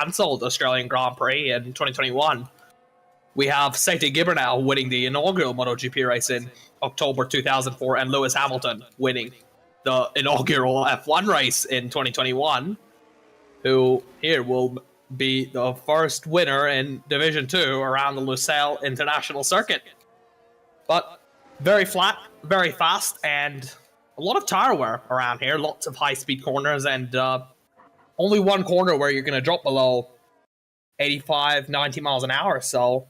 cancelled Australian Grand Prix in 2021. We have Seti Gibernau winning the inaugural MotoGP race in October 2004, and Lewis Hamilton winning the inaugural F1 race in 2021, who here will be the first winner in Division 2 around the Lusail International Circuit. But very flat, very fast, and a lot of tire wear around here. Lots of high-speed corners, and only one corner where you're going to drop below 85, 90 miles an hour. So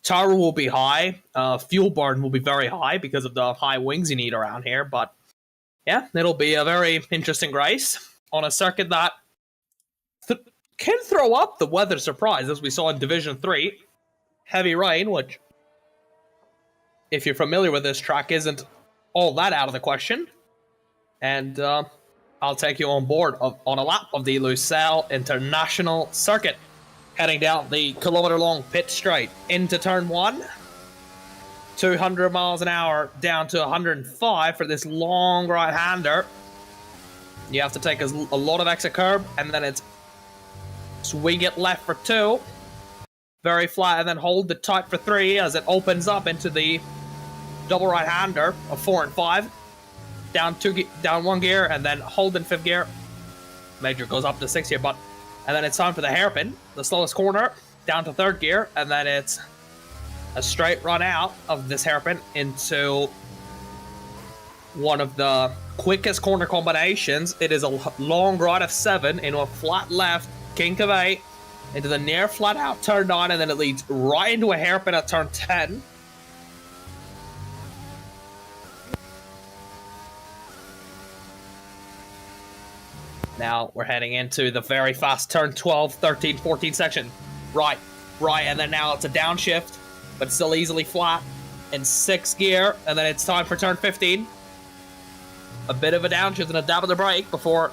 tire will be high. Fuel burn will be very high because of the high wings you need around here. But yeah, it'll be a very interesting race on a circuit that can throw up the weather surprise, as we saw in Division 3. Heavy rain, which, if you're familiar with this track, isn't all that out of the question. And I'll take you on board on a lap of the Lusail International Circuit, heading down the kilometer-long pit straight into turn 1. 200 miles an hour down to 105 for this long right-hander. You have to take a lot of exit curb, and then it's swing it left for 2. Very flat, and then hold it tight for 3 as it opens up into the double right-hander of 4 and 5. Down 1 gear, and then hold in 5th gear. Major goes up to 6th gear, and then it's time for the hairpin, the slowest corner, down to 3rd gear, and then it's a straight run out of this hairpin into one of the quickest corner combinations. It is a long right of 7 into a flat left, kink of 8, into the near flat out turn 9, and then it leads right into a hairpin at turn 10. Now we're heading into the very fast turn 12, 13, 14 section. Right, and then now it's a downshift, but still easily flat in 6th gear, and then it's time for turn 15. A bit of a downshift and a dab of the brake before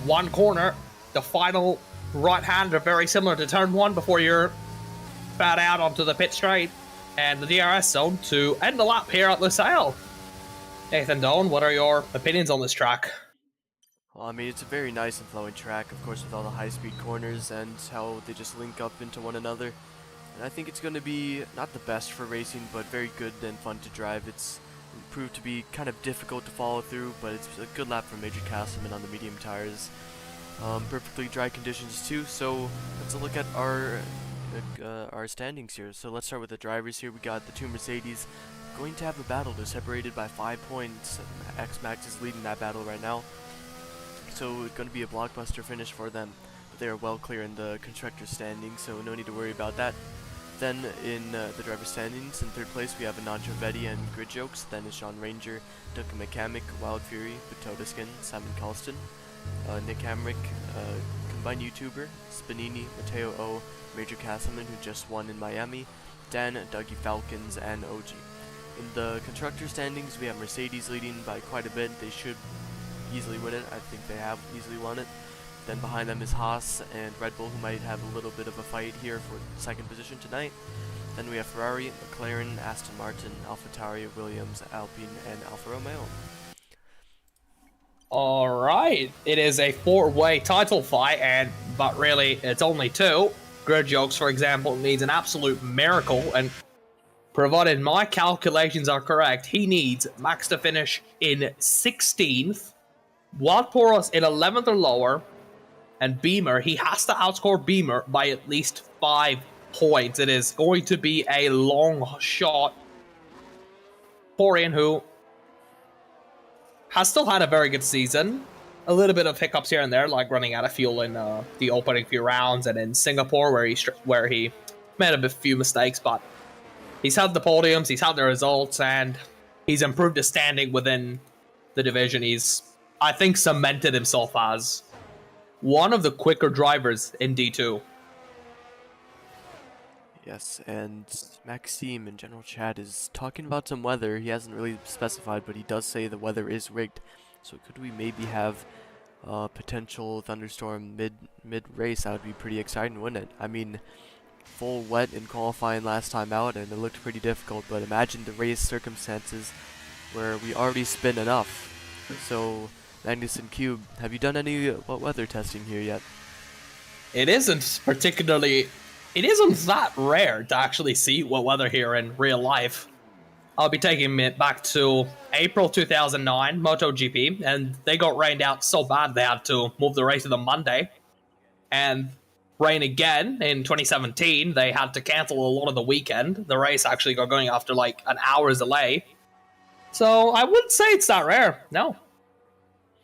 one corner. The final right-hander, very similar to turn 1 before you're bad out onto the pit straight and the DRS zone to end the lap here at Lusail. Nathan Doan, what are your opinions on this track? Well, I mean, it's a very nice and flowing track, of course, with all the high-speed corners and how they just link up into one another. And I think it's going to be not the best for racing, but very good and fun to drive. It's proved to be kind of difficult to follow through, but it's a good lap for Major Castleman on the medium tires. Perfectly dry conditions too, so let's look at our standings here. So let's start with the drivers here. We got the 2 Mercedes going to have a battle. They're separated by 5 points. X-Max is leading that battle right now. So it's going to be a blockbuster finish for them. But they are well clear in the constructor standings, so no need to worry about that. Then in the driver standings, in 3rd place we have Anancho Vetti and Grid Jokes. Then is Sean Ranger, Duncan McCamick, Wild Fury, Batodiskin, Simon Colston, Nick Hamrick, combined YouTuber, Spanini, Mateo O, Major Castleman, who just won in Miami, Dan, Dougie Falcons, and OG. In the constructor standings, we have Mercedes leading by quite a bit. They should easily win it. I think they have easily won it. Then behind them is Haas and Red Bull, who might have a little bit of a fight here for 2nd position tonight. Then we have Ferrari, McLaren, Aston Martin, AlphaTauri, Williams, Alpine, and Alfa Romeo. Alright, it is a 4-way title fight, but really it's only 2. Grid Jokes, for example, needs an absolute miracle, and provided my calculations are correct, he needs Max to finish in 16th, Wout Poros in 11th or lower, and Beamer, he has to outscore Beamer by at least 5 points. It is going to be a long shot. Porian, who has still had a very good season. A little bit of hiccups here and there, like running out of fuel in the opening few rounds, and in Singapore where he made a few mistakes, but he's had the podiums, he's had the results, and he's improved his standing within the division. He's, I think, cemented himself as one of the quicker drivers in D2. Yes, and Maxime in general chat is talking about some weather. He hasn't really specified, but he does say the weather is rigged. So could we maybe have a potential thunderstorm mid-race? That would be pretty exciting, wouldn't it? I mean, full wet in qualifying last time out, and it looked pretty difficult, but imagine the race circumstances where we already spin enough. So, Magnus and Cube, have you done any weather testing here yet? it isn't particularly, it isn't that rare to actually see wet weather here in real life. I'll be taking it back to April 2009 MotoGP, and they got rained out so bad they had to move the race to the Monday. And rain again in 2017, they had to cancel a lot of the weekend. The race actually got going after like an hour's delay. So I wouldn't say it's that rare, no.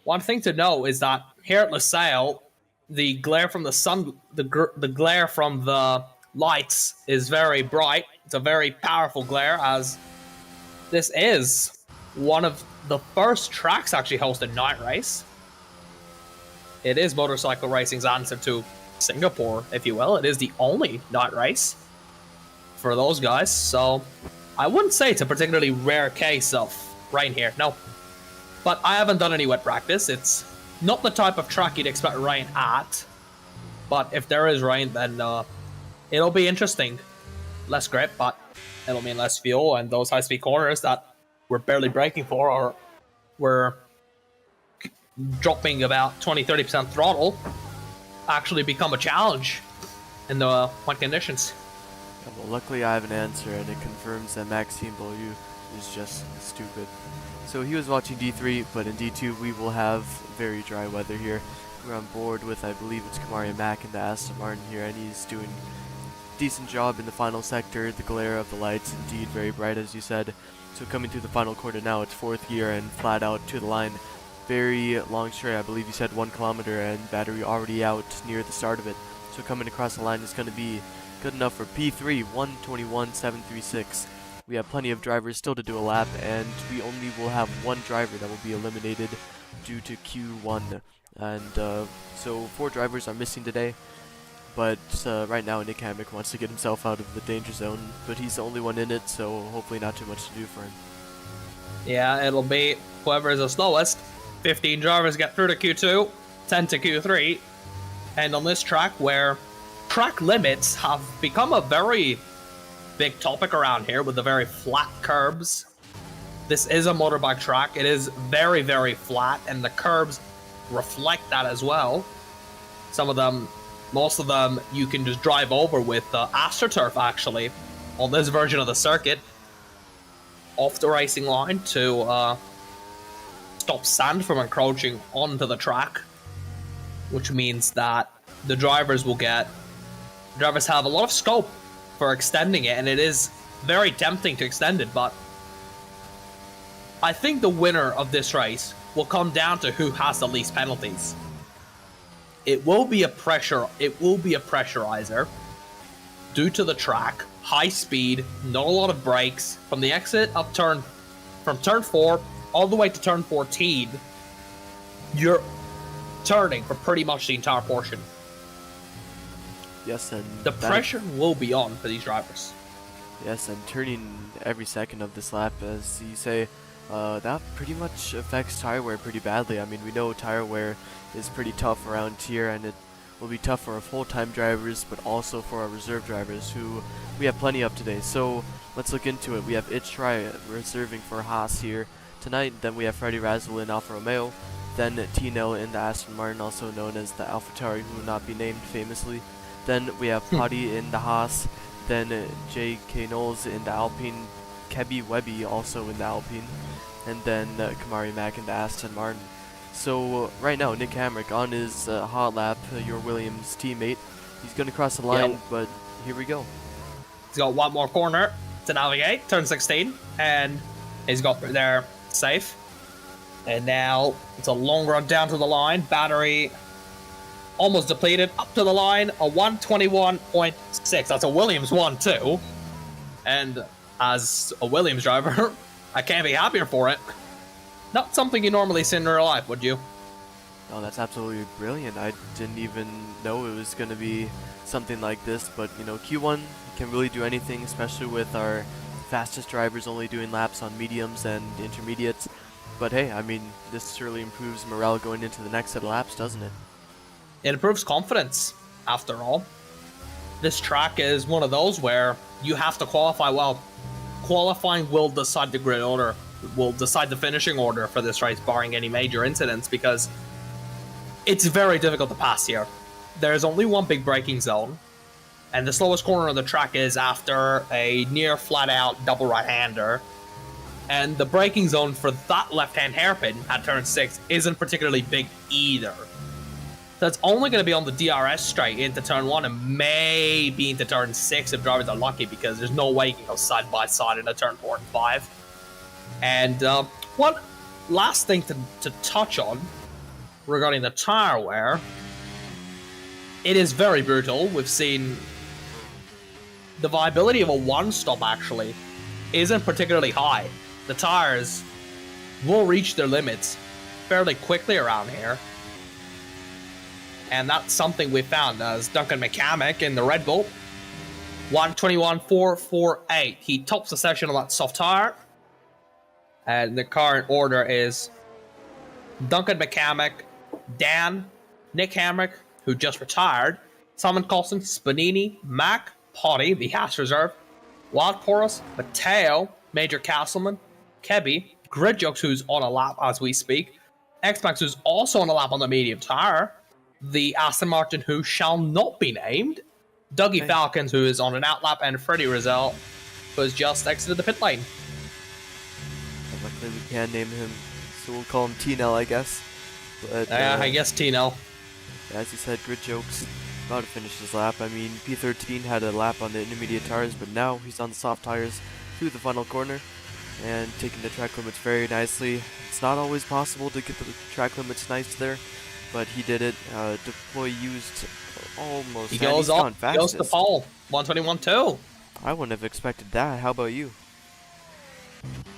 One thing to know is that here at Lusail, the glare from the sun, the glare from the lights is very bright. It's a very powerful glare, as this is one of the first tracks actually host a night race. It is motorcycle racing's answer to Singapore, if you will. It is the only night race for those guys, so I wouldn't say it's a particularly rare case of rain here, no. But I haven't done any wet practice. It's not the type of track you'd expect rain at, but if there is rain, then it'll be interesting. Less grip, but it'll mean less fuel, and those high-speed corners that we're barely braking for, or we're dropping about 20-30% throttle, actually become a challenge in the wet conditions. Yeah, well, luckily I have an answer, and it confirms that Maxime Beaulieu is just stupid. So he was watching D3, but in D2 we will have very dry weather here. We're on board with, I believe it's Kamari Mack in the Aston Martin here, and he's doing a decent job in the final sector. The glare of the lights indeed very bright, as you said. So coming through the final corner now, it's fourth gear and flat out to the line. Very long straight, I believe you said 1 kilometer, and battery already out near the start of it. So coming across the line is going to be good enough for P3, 1:21.736. We have plenty of drivers still to do a lap, and we only will have one driver that will be eliminated due to Q1. And so 4 drivers are missing today, but right now Nick Hammock wants to get himself out of the danger zone, but he's the only one in it, so hopefully not too much to do for him. Yeah, it'll be whoever is the slowest. 15 drivers get through to Q2, 10 to Q3, and on this track where track limits have become a very big topic around here with the very flat curbs. This is a motorbike track. It is very, very flat, and the curbs reflect that as well. Some of them, most of them, you can just drive over with AstroTurf actually on this version of the circuit off the racing line to stop sand from encroaching onto the track, which means that the drivers have a lot of scope for extending it, and it is very tempting to extend it, but I think the winner of this race will come down to who has the least penalties. It will be a pressurizer due to the track, high speed, not a lot of brakes. From the exit of turn 4 all the way to turn 14, you're turning for pretty much the entire portion. Yes, and the pressure will be on for these drivers. Yes, and turning every second of this lap, as you say, that pretty much affects tire wear pretty badly. I mean, we know tire wear is pretty tough around here, and it will be tough for our full-time drivers, but also for our reserve drivers, who we have plenty of today. So let's look into it. We have Itchry reserving for Haas here tonight. Then we have Freddie Razzle in Alfa Romeo. Then T-Nil in the Aston Martin, also known as the AlphaTauri, who will not be named famously. Then we have Potty in the Haas, then J.K. Knowles in the Alpine, Kebby Webby also in the Alpine, and then Kamari Mack in the Aston Martin. So right now, Nick Hamrick on his hot lap, your Williams teammate. He's going to cross the line, but here we go. He's got one more corner to navigate, turn 16, and he's got there safe. And now it's a long run down to the line, battery almost depleted, up to the line, a 1:21.6. That's a Williams one too. And as a Williams driver, I can't be happier for it. Not something you normally see in real life, would you? Oh, that's absolutely brilliant. I didn't even know it was going to be something like this, but you know, Q1 can really do anything, especially with our fastest drivers only doing laps on mediums and intermediates. But hey, I mean, this surely improves morale going into the next set of laps, doesn't it? It improves confidence, after all. This track is one of those where you have to qualify well. Qualifying will decide the grid order, will decide the finishing order for this race, barring any major incidents, because it's very difficult to pass here. there's only one big braking zone, and the slowest corner of the track is after a near flat-out double right-hander. And the braking zone for that left-hand hairpin at turn 6 isn't particularly big either. So it's only going to be on the DRS straight into turn 1 and maybe into turn 6 if drivers are lucky, because there's no way you can go side by side into turn 4 and 5. And one last thing to touch on regarding the tire wear, it is very brutal. We've seen the viability of a one-stop actually isn't particularly high. The tires will reach their limits fairly quickly around here. And that's something we found as Duncan McCamick in the Red Bull. 1:21.448. He tops the session on that soft tire. And the current order is Duncan McCamick, Dan, Nick Hamrick, who just retired, Simon Coulson, Spanini, Mac, Potty, the Haas reserve, Wild Chorus, Mateo, Major Castleman, Kebby, Grid Jokes, who's on a lap as we speak, X-Max, who's also on a lap on the medium tire, the Aston Martin, who shall not be named, Dougie Falcons, who is on an outlap, and Freddie Rizal, who has just exited the pit lane. Luckily we can name him, so we'll call him T-Nell, I guess. But, I guess T-Nell. As you said, Grid Jokes about to finish his lap. I mean, P13 had a lap on the intermediate tires, but now he's on the soft tires through the final corner and taking the track limits very nicely. It's not always possible to get the track limits nice there, but he did it. Deploy used almost. He goes up, goes to pole, 1:21.2. I wouldn't have expected that. How about you?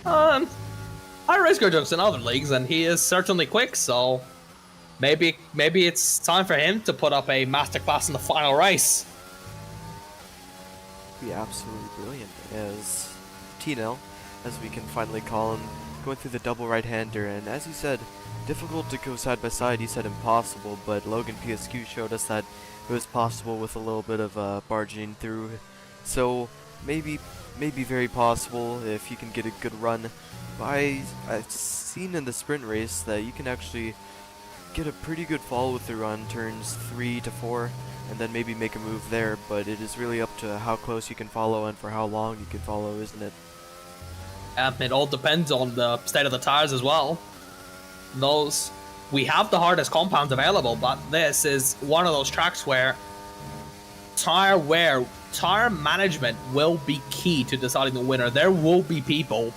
I race Grid Jokes in other leagues, and he is certainly quick, so maybe it's time for him to put up a masterclass in the final race. Be absolutely brilliant as T-Nell, as we can finally call him, going through the double right-hander, and as you said, difficult to go side by side. You said impossible, but Logan PSQ showed us that it was possible with a little bit of barging through, so maybe very possible if you can get a good run. I've seen in the sprint race that you can actually get a pretty good follow through on turns 3 to 4 and then maybe make a move there, but it is really up to how close you can follow and for how long you can follow, isn't it? It all depends on the state of the tires as well. We have the hardest compounds available, but this is one of those tracks where tire management will be key to deciding the winner. There will be people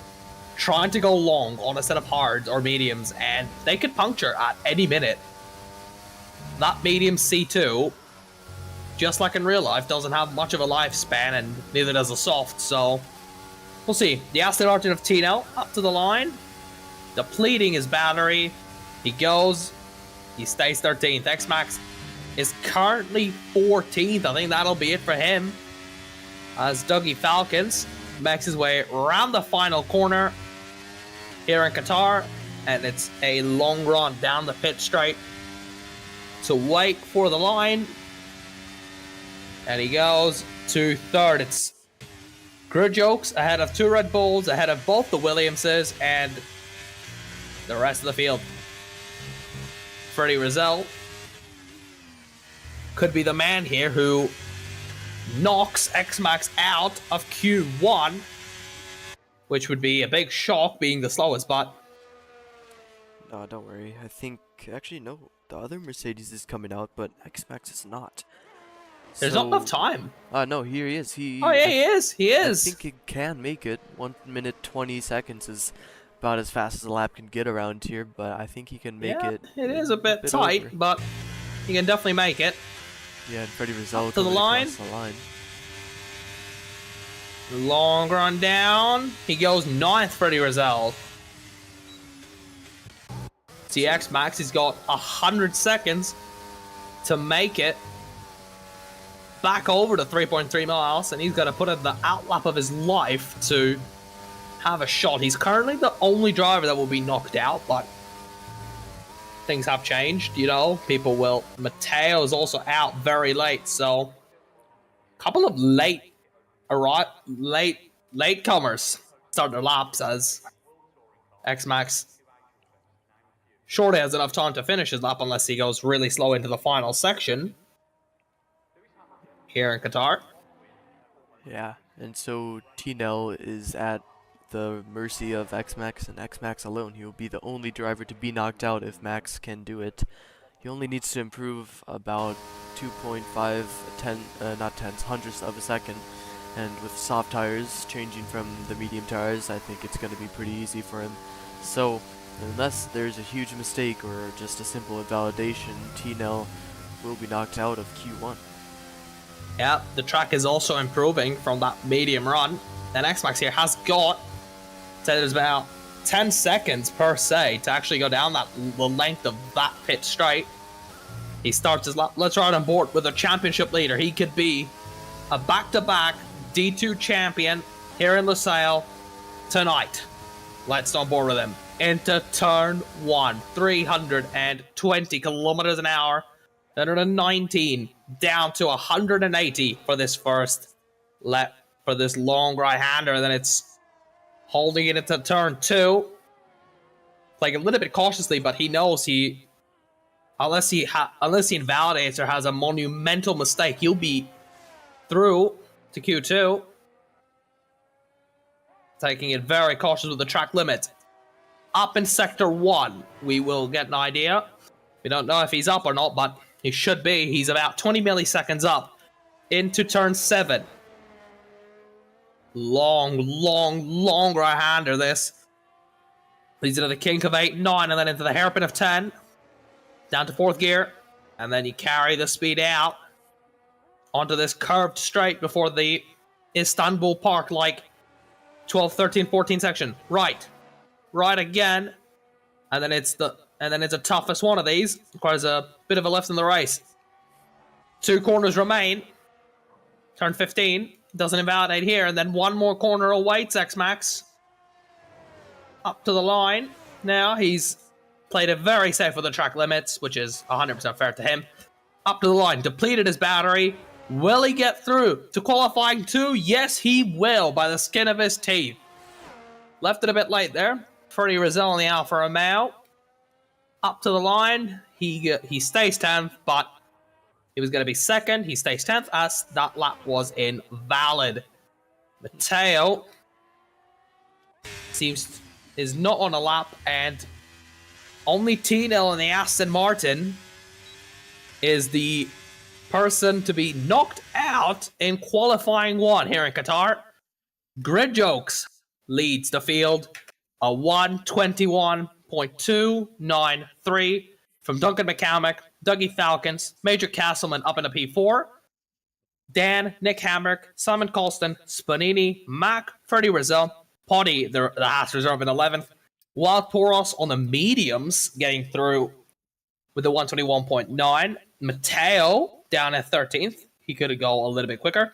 trying to go long on a set of hards or mediums, and they could puncture at any minute. That medium C2, just like in real life, doesn't have much of a lifespan, and neither does the soft, so we'll see. The Aston Martin of Tino up to the line, depleting his battery. He goes, he stays 13th. X-Max is currently 14th. I think that'll be it for him, as Dougie Falcons makes his way around the final corner here in Qatar, and it's a long run down the pit straight to wait for the line, and he goes to third. It's Grid Jokes ahead of 2 Red Bulls, ahead of both the Williamses and the rest of the field. Freddie Rizal could be the man here who knocks X-Max out of Q1, which would be a big shock being the slowest, but no, don't worry. I think, actually no, the other Mercedes is coming out, but X-Max is not. There's not enough time. No, here he is. He is. I think he can make it. 1 minute 20 seconds is about as fast as the lap can get around here, but I think he can make it. It is a bit tight, over. But he can definitely make it. Yeah, and Freddie Rizal to the line. Long run down. He goes 9th, Freddie Rizal. TX Max, he's got 100 seconds to make it back over to 3.3 miles, and he's going to put in the outlap of his life to have a shot. He's currently the only driver that will be knocked out, but things have changed, you know. People will. Mateo is also out very late, so a couple of latecomers start their laps as X-Max surely has enough time to finish his lap unless he goes really slow into the final section. here in Qatar. Yeah, and so T-Nell is at the mercy of X-Max and X-Max alone. He will be the only driver to be knocked out if Max can do it. He only needs to improve about 2.5 not tenths, hundredths of a second. And with soft tires changing from the medium tires, I think it's going to be pretty easy for him. So, unless there's a huge mistake or just a simple invalidation, T-Nell will be knocked out of Q1. Yeah, the track is also improving from that medium run. And X-Max here has got, said it's about 10 seconds per se to actually go down the length of that pit straight. He starts his lap. Let's ride on board with a championship leader. He could be a back-to-back D2 champion here in Lusail tonight. Let's on board with him. Into turn 1, 320 kilometers an hour, 119 down to 180 for this first lap for this long right-hander. Then it's holding it into turn 2, like a little bit cautiously, but he knows unless he invalidates or has a monumental mistake, he'll be through to Q2. Taking it very cautious with the track limit. Up in sector 1, we will get an idea. We don't know if he's up or not, but he should be. He's about 20 milliseconds up into turn 7. Long right-hander this. Leads into the kink of 8, 9, and then into the hairpin of 10. Down to 4th gear. And then you carry the speed out onto this curved straight before the Istanbul Park, like 12, 13, 14 section. Right again. And then it's the toughest one of these. Requires a bit of a lift in the race. 2 corners remain. Turn 15. Doesn't invalidate here. And then 1 more corner awaits X-Max. Up to the line. Now he's played it very safe with the track limits, which is 100% fair to him. Up to the line. Depleted his battery. Will he get through to qualifying 2? Yes, he will, by the skin of his teeth. Left it a bit late there. Freddie Rizal in the Alfa Romeo. Up to the line. He stays 10th, but he was going to be 2nd. He stays 10th as that lap was invalid. Matteo is not on a lap, and only T-Nell in the Aston Martin is the person to be knocked out in qualifying 1 here in Qatar. Grid Jokes leads the field, a 1:21.293 from Duncan McCormick, Dougie Falcons, Major Castleman up in a P4, Dan, Nick Hamrick, Simon Colston, Spanini, Mac, Freddie Rizzo, Potty, the Haas reserve in 11th, Wild Poros on the mediums getting through with a 1:21.9, Matteo down at 13th. He could go a little bit quicker.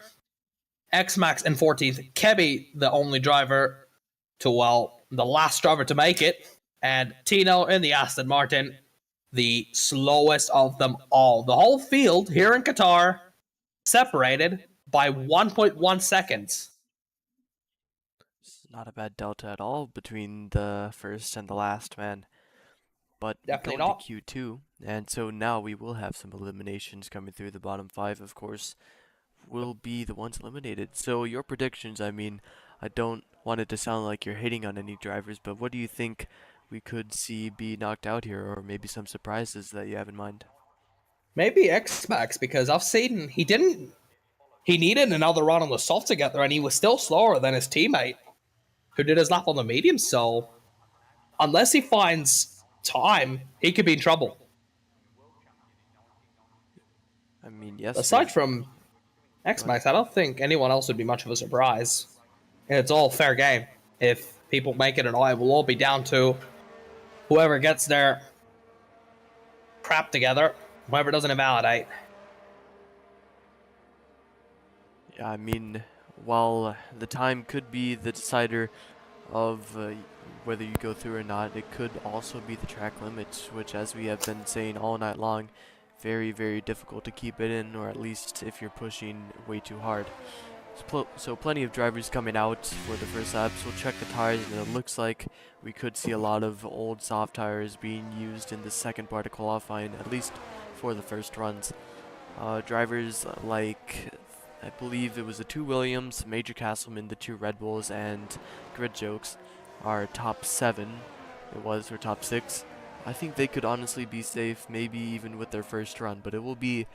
X-Max in 14th. Kebby, the only driver the last driver to make it. And Tino in the Aston Martin, the slowest of them all. The whole field here in Qatar separated by 1.1 seconds. It's not a bad delta at all between the first and the last man. But Definitely going not. to Q2, and so now we will have some eliminations coming through. The bottom 5, of course, will be the ones eliminated. So your predictions, I mean, I don't want it to sound like you're hating on any drivers, but what do you think we could see be knocked out here, or maybe some surprises that you have in mind? Maybe X-Max, because I've seen he needed another run on the soft to get there, and he was still slower than his teammate, who did his lap on the medium, so unless he finds time, he could be in trouble. I mean, yes. Aside from X-Max, I don't think anyone else would be much of a surprise. It's all fair game. If people make it or not, it will all be down to whoever gets their crap together, whoever doesn't invalidate. Yeah, I mean, while the time could be the decider of whether you go through or not, it could also be the track limits, which, as we have been saying all night long, very, very difficult to keep it in, or at least if you're pushing way too hard. So plenty of drivers coming out for the first laps. We'll check the tires, and it looks like we could see a lot of old soft tires being used in the second part of qualifying, at least for the first runs. Drivers like I believe it was the 2 Williams, Major Castleman, the 2 Red Bulls, and Grid Jokes are top 7. It was, or top 6. I think they could honestly be safe, maybe even with their first run, but it will be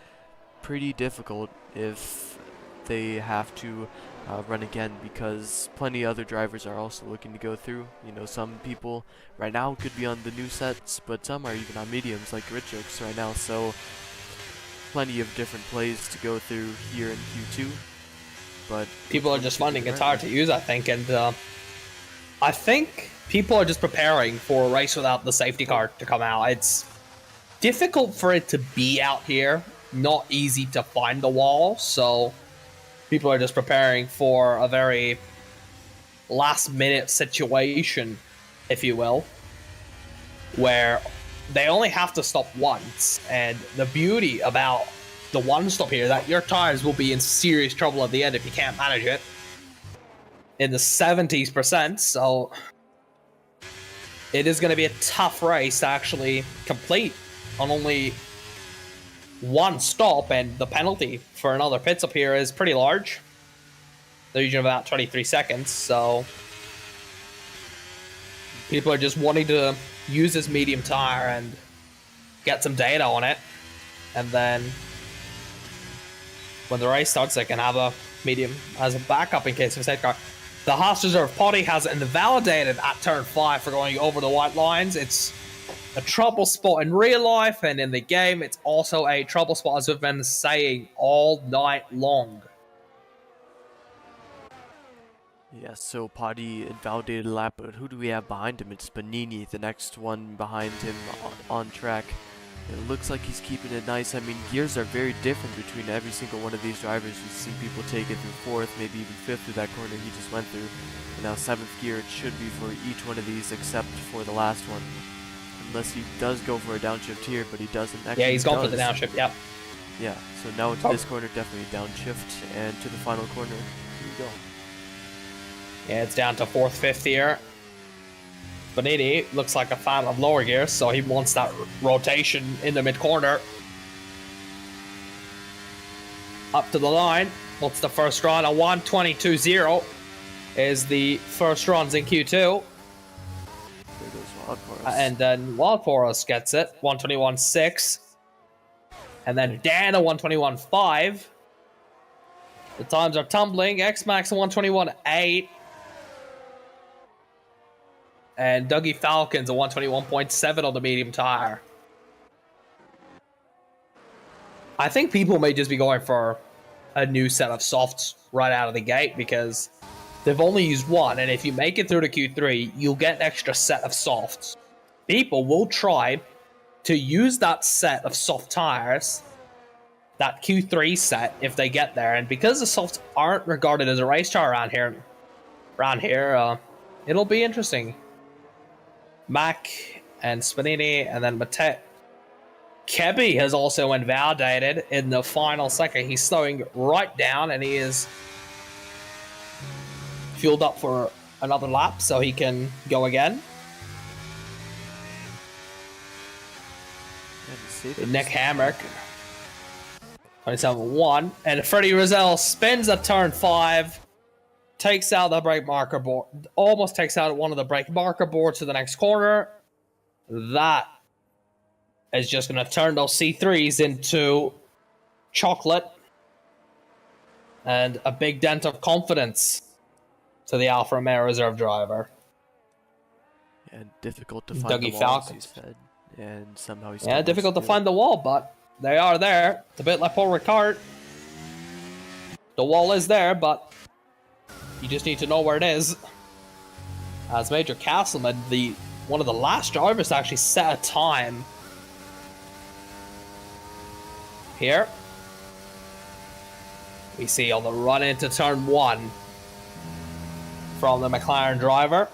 pretty difficult if they have to run again, because plenty of other drivers are also looking to go through. You know, some people right now could be on the new sets, but some are even on mediums like Grid Jokes right now, so plenty of different plays to go through here in Q2. But people are just finding Qatar to use, I think, and I think people are just preparing for a race without the safety car to come out. It's difficult for it to be out here, not easy to find the wall, so people are just preparing for a very last-minute situation, if you will, where they only have to stop once, and the beauty about the one stop here, that your tires will be in serious trouble at the end if you can't manage it. In the 70%, so it is going to be a tough race to actually complete on only one stop, and the penalty for another pit stop here is pretty large. The region of about 23 seconds, so people are just wanting to use this medium tire and get some data on it, and then when the race starts they can have a medium as a backup in case of a safety car. The Haas Reserve Potty has invalidated at turn 5 for going over the white lines. It's a trouble spot in real life, and in the game it's also a trouble spot, as we've been saying all night long. Yes, so Potty invalidated a lap, but who do we have behind him? It's Panini, the next one behind him on track. It looks like he's keeping it nice. I mean, gears are very different between every single one of these drivers. We've seen people take it through 4th, maybe even 5th through that corner he just went through. And now 7th gear it should be for each one of these except for the last one. Unless he does go for a downshift here, but he doesn't. Actually, yeah, he's gone for the downshift, yep. Yeah, so now into this corner, definitely downshift, and to the final corner, here we go. Yeah, it's down to 4th, 5th here. Bonini looks like a fan of lower gears, so he wants that rotation in the mid-corner. Up to the line. What's the first run? A 1:22.0 is the first runs in Q2. There goes Wild Forest. And then Wild Forest gets it. 1:21.6. And then Dan a 1:21.5. The times are tumbling. X-Max a 1:21.8. And Dougie Falcons a 1:21.7 on the medium tire. I think people may just be going for a new set of softs right out of the gate, because they've only used one, and if you make it through to Q3, you'll get an extra set of softs. People will try to use that set of soft tires, that Q3 set, if they get there, and because the softs aren't regarded as a race tire around here, it'll be interesting. Mac and Spanini, and then Mate. Kebby has also invalidated in the final second. He's slowing right down, and he is fueled up for another lap so he can go again. Nick Hamrick, 27.1, and Freddie Rizal spins at turn 5. Takes out the brake marker board, almost takes out one of the brake marker boards to the next corner. That is just going to turn those C3s into chocolate, and a big dent of confidence to the Alfa Romeo reserve driver. And difficult to find Dougie the walls, he said. And somehow he's difficult to find the wall, but they are there. It's a bit like Paul Ricard. The wall is there, but you just need to know where it is. As Major Castleman, one of the last drivers to actually set a time here. We see on the run into turn 1 from the McLaren driver.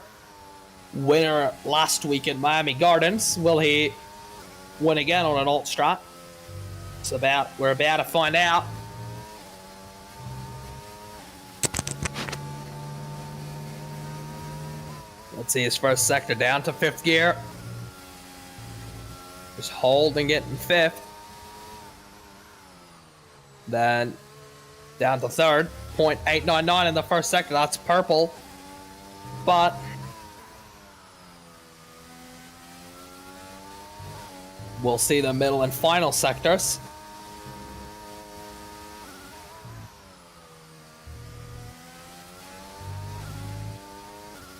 Winner last week in Miami Gardens. Will he win again on an alt strat? We're about to find out. Let's see his first sector down to 5th gear. Just holding it in 5th. Then Down to third, 0.899 in the first sector. That's purple. But we'll see the middle and final sectors.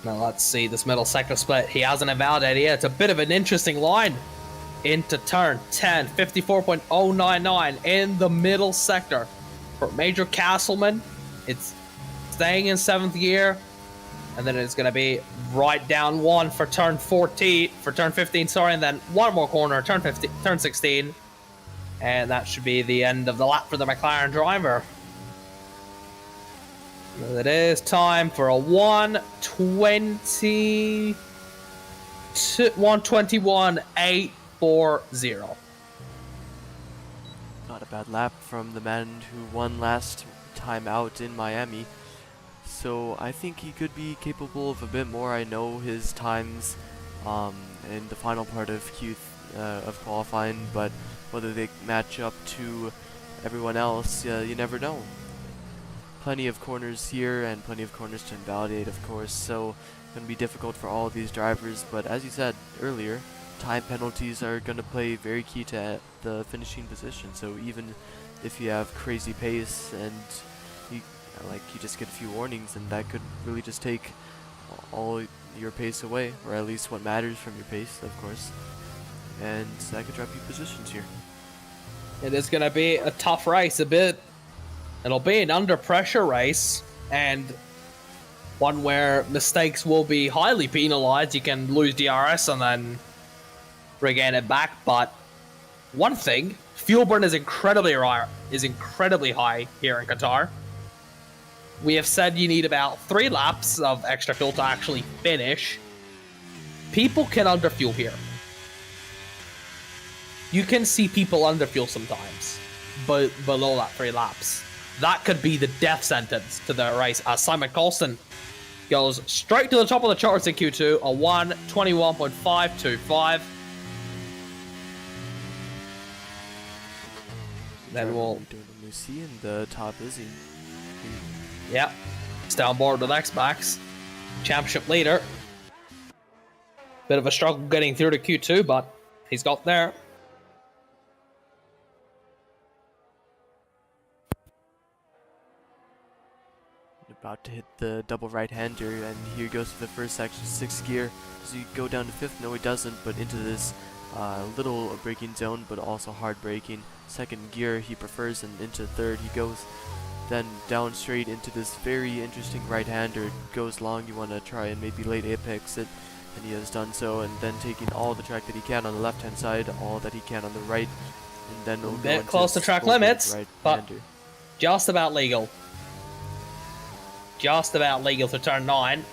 Now let's see this middle sector split. He hasn't invalidated yet. It's a bit of an interesting line into turn 10, 54.099 in the middle sector. For Major Castleman, it's staying in 7th gear, and then it's going to be right down 1 for turn 15, sorry, and then one more corner, turn 16, and that should be the end of the lap for the McLaren driver. It is time for a 121.840. Not a bad lap from the man who won last time out in Miami. So I think he could be capable of a bit more. I know his times in the final part of of qualifying, but whether they match up to everyone else, you never know. Plenty of corners here and plenty of corners to invalidate, of course, so it's going to be difficult for all of these drivers, but as you said earlier, time penalties are going to play very key to the finishing position. So even if you have crazy pace and you just get a few warnings, and that could really just take all your pace away, or at least what matters from your pace, of course, and that could drop you positions here. It is going to be a tough race, it'll be an under pressure race, and one where mistakes will be highly penalized. You can lose DRS and then regain it back, but one thing, fuel burn is incredibly high here in Qatar. We have said you need about 3 laps of extra fuel to actually finish. People can underfuel here. You can see people underfuel sometimes, but below that 3 laps. That could be the death sentence to the race, as Simon Colston goes straight to the top of the charts in Q2, a 1:21.525. Then we'll doing a Lucy and the top Izzy. Yep. Stay on board with X-Max. Championship leader. Bit of a struggle getting through to Q2, but he's got there. About to hit the double right-hander, and here goes to the first section, 6th gear. Does he go down to 5th? No, he doesn't, but into this little braking zone, but also hard braking. 2nd gear he prefers, and into 3rd he goes. Then down straight into this very interesting right-hander. Goes long, you want to try and maybe late apex it, and he has done so, and then taking all the track that he can on the left-hand side, all that he can on the right, and then a bit close to track limits, but just about legal. Just about legal to turn 9.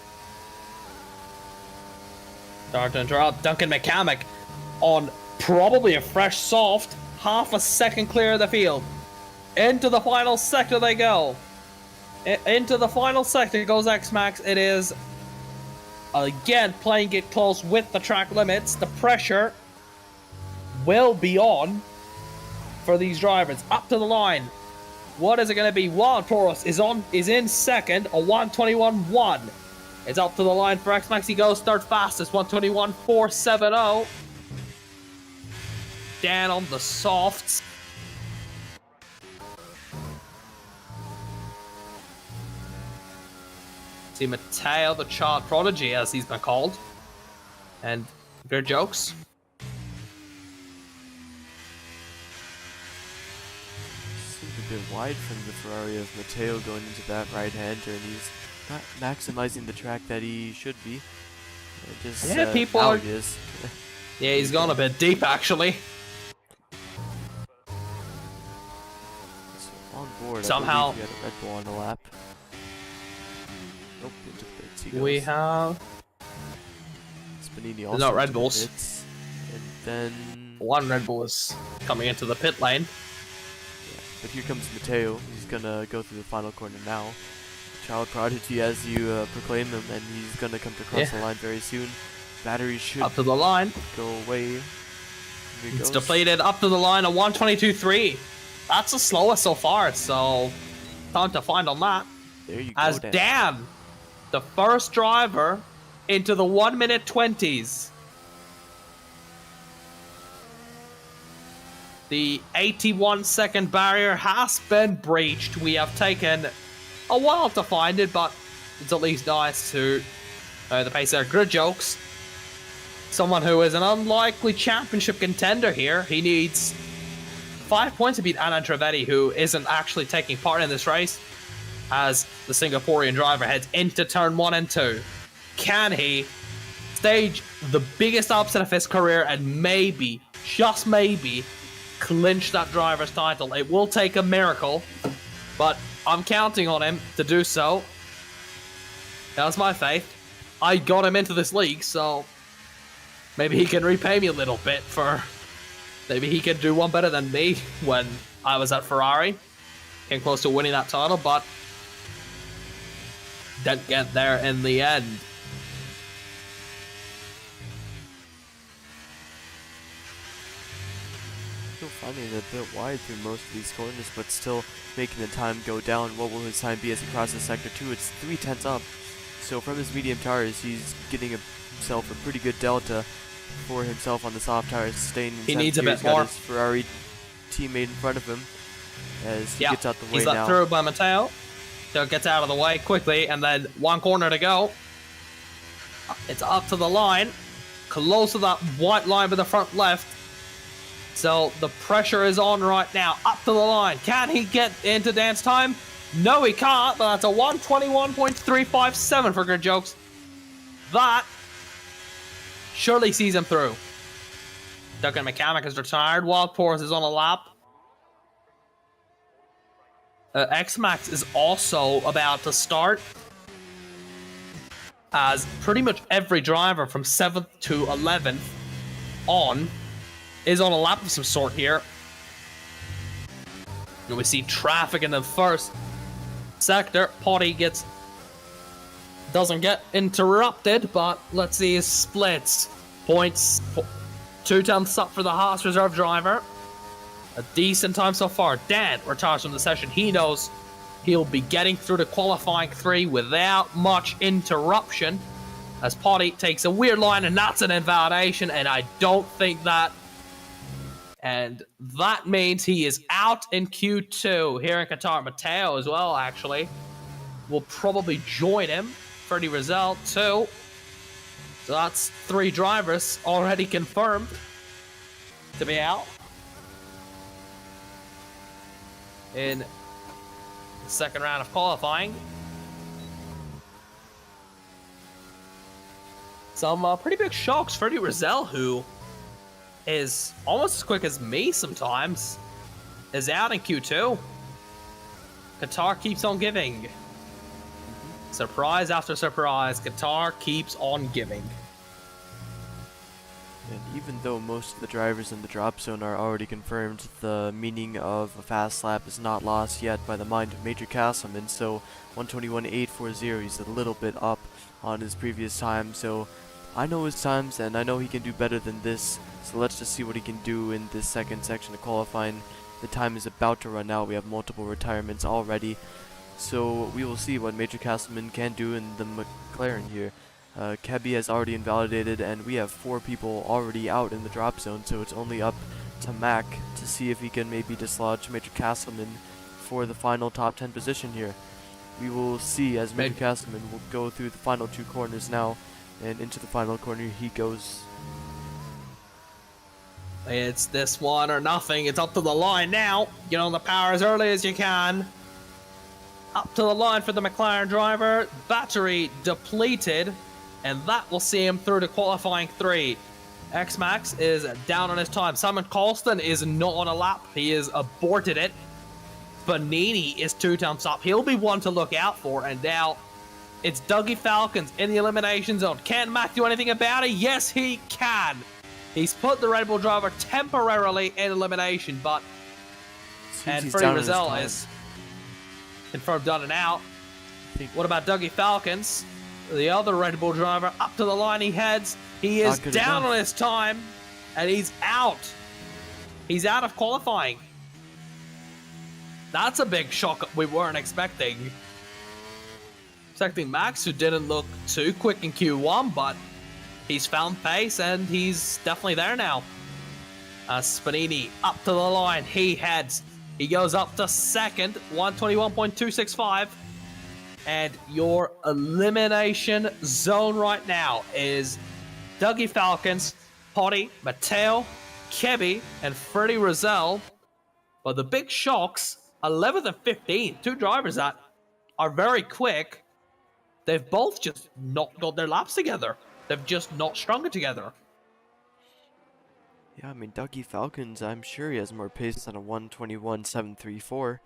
Start to interrupt. Duncan McCamick on probably a fresh soft, half a second clear of the field. Into the final sector they go. Into the final sector goes X-Max. It is, again, playing it close with the track limits. The pressure will be on for these drivers. Up to the line. What is it going to be? Wild Taurus is in second, a 1:21.1. It's up to the line for X-Max. He goes third fastest, 1:21.470. Down on the softs. See Mateo, the child prodigy, as he's been called. And good jokes. A bit wide from the Ferrari of Mateo going into that right-hander, and he's not maximizing the track that he should be. Yeah, people are... Yeah, he's gone a bit deep, actually. So on board, somehow we had a Red Bull on the lap. Nope, into the pits he goes. We have... Spanini also not Red Bulls. Pits. And then... One Red Bull is coming into the pit lane. But here comes Mateo. He's gonna go through the final corner now. Child prodigy, as you proclaim him, and he's gonna come to cross the line very soon. Battery should up to the line. Go away. It's depleted. Up to the line. A 1:22.3. That's the slowest so far. So time to find on that. There you go, As Dan, the first driver into the 1 minute 20s. The 81-second barrier has been breached. We have taken a while to find it, but it's at least nice to the pace there. Grid Jokes, someone who is an unlikely championship contender here. He needs 5 points to beat Anand Trivedi, who isn't actually taking part in this race, as the Singaporean driver heads into turn 1 and 2. Can he stage the biggest upset of his career and maybe, just maybe, clinch that driver's title? It will take a miracle, but I'm counting on him to do so. That's my faith. I got him into this league, so maybe he can repay me a little bit for... Maybe he can do one better than me when I was at Ferrari. Came close to winning that title, but didn't get there in the end. Still finding it a bit wide through most of these corners, but still making the time go down. What will his time be as he crosses Sector 2? It's 3/10 up. So from his medium tires, he's getting himself a pretty good delta for himself on the soft tires, staying in. He needs a bit got more. His Ferrari teammate in front of him as he gets out the way he's let now. through by Matteo. So gets out of the way quickly, and then one corner to go. It's up to the line, close to that white line with the front left. So the pressure is on right now. Up to the line. Can he get into dance time? No, he can't, but that's a 121.357 for Grid Jokes. That surely sees him through. Duncan McCamick is retired. Wild Pores is on a lap. X-Max is also about to start, as pretty much every driver from 7th to 11th on is on a lap of some sort here. And we see traffic in the first sector. Potty doesn't get interrupted, but let's see his splits. Points, 2/10 up for the Haas reserve driver. A decent time so far. Dan retires from the session. He knows he'll be getting through the qualifying 3 without much interruption, as Potty takes a weird line, and that's an invalidation, and I don't think that. And that means he is out in Q2 here in Qatar. Matteo as well, actually, will probably join him. Freddie Rizal too. So that's 3 drivers already confirmed to be out in the second round of qualifying. Some pretty big shocks. Freddie Rizal, who is almost as quick as me sometimes, is out in Q2. Qatar keeps on giving. Surprise after surprise, Qatar keeps on giving. And even though most of the drivers in the drop zone are already confirmed, the meaning of a fast lap is not lost yet by the mind of Major Castleman. So 121.840, he's a little bit up on his previous time. So I know his times, and I know he can do better than this. So let's just see what he can do in this second section of qualifying. The time is about to run out. We have multiple retirements already. So we will see what Major Castleman can do in the McLaren here. Kebby has already invalidated, and we have 4 people already out in the drop zone, so it's only up to Mac to see if he can maybe dislodge Major Castleman for the final top 10 position here. We will see as Major Castleman will go through the final 2 corners now, and into the final corner he goes. It's this one or nothing. It's up to the line now. Get on the power as early as you can. Up to the line for the McLaren driver. Battery depleted, and that will see him through to qualifying 3. X-Max is down on his time. Simon Colston is not on a lap. He has aborted it. Bonini is 2 times up. He'll be one to look out for, and now it's Dougie Falcons in the elimination zone. Can Mac do anything about it? Yes, he can. He's put the Red Bull driver temporarily in elimination, but... And Freddie Rizal is confirmed done and out. What about Dougie Falcons? The other Red Bull driver, up to the line he heads. He is down on his time, and he's out. He's out of qualifying. That's a big shock we weren't expecting. Expecting Max, who didn't look too quick in Q1, but he's found pace and he's definitely there now. Spanini up to the line, he heads. He goes up to second, 121.265. And your elimination zone right now is Dougie Falcons, Potty, Mateo, Kebby, and Freddie Rozelle. But the big shocks, 11th and 15th, two drivers that are very quick. They've both just not got their laps together. They've just not strung it together. Yeah, I mean, Dougie Falcons, I'm sure he has more pace than a 121.734,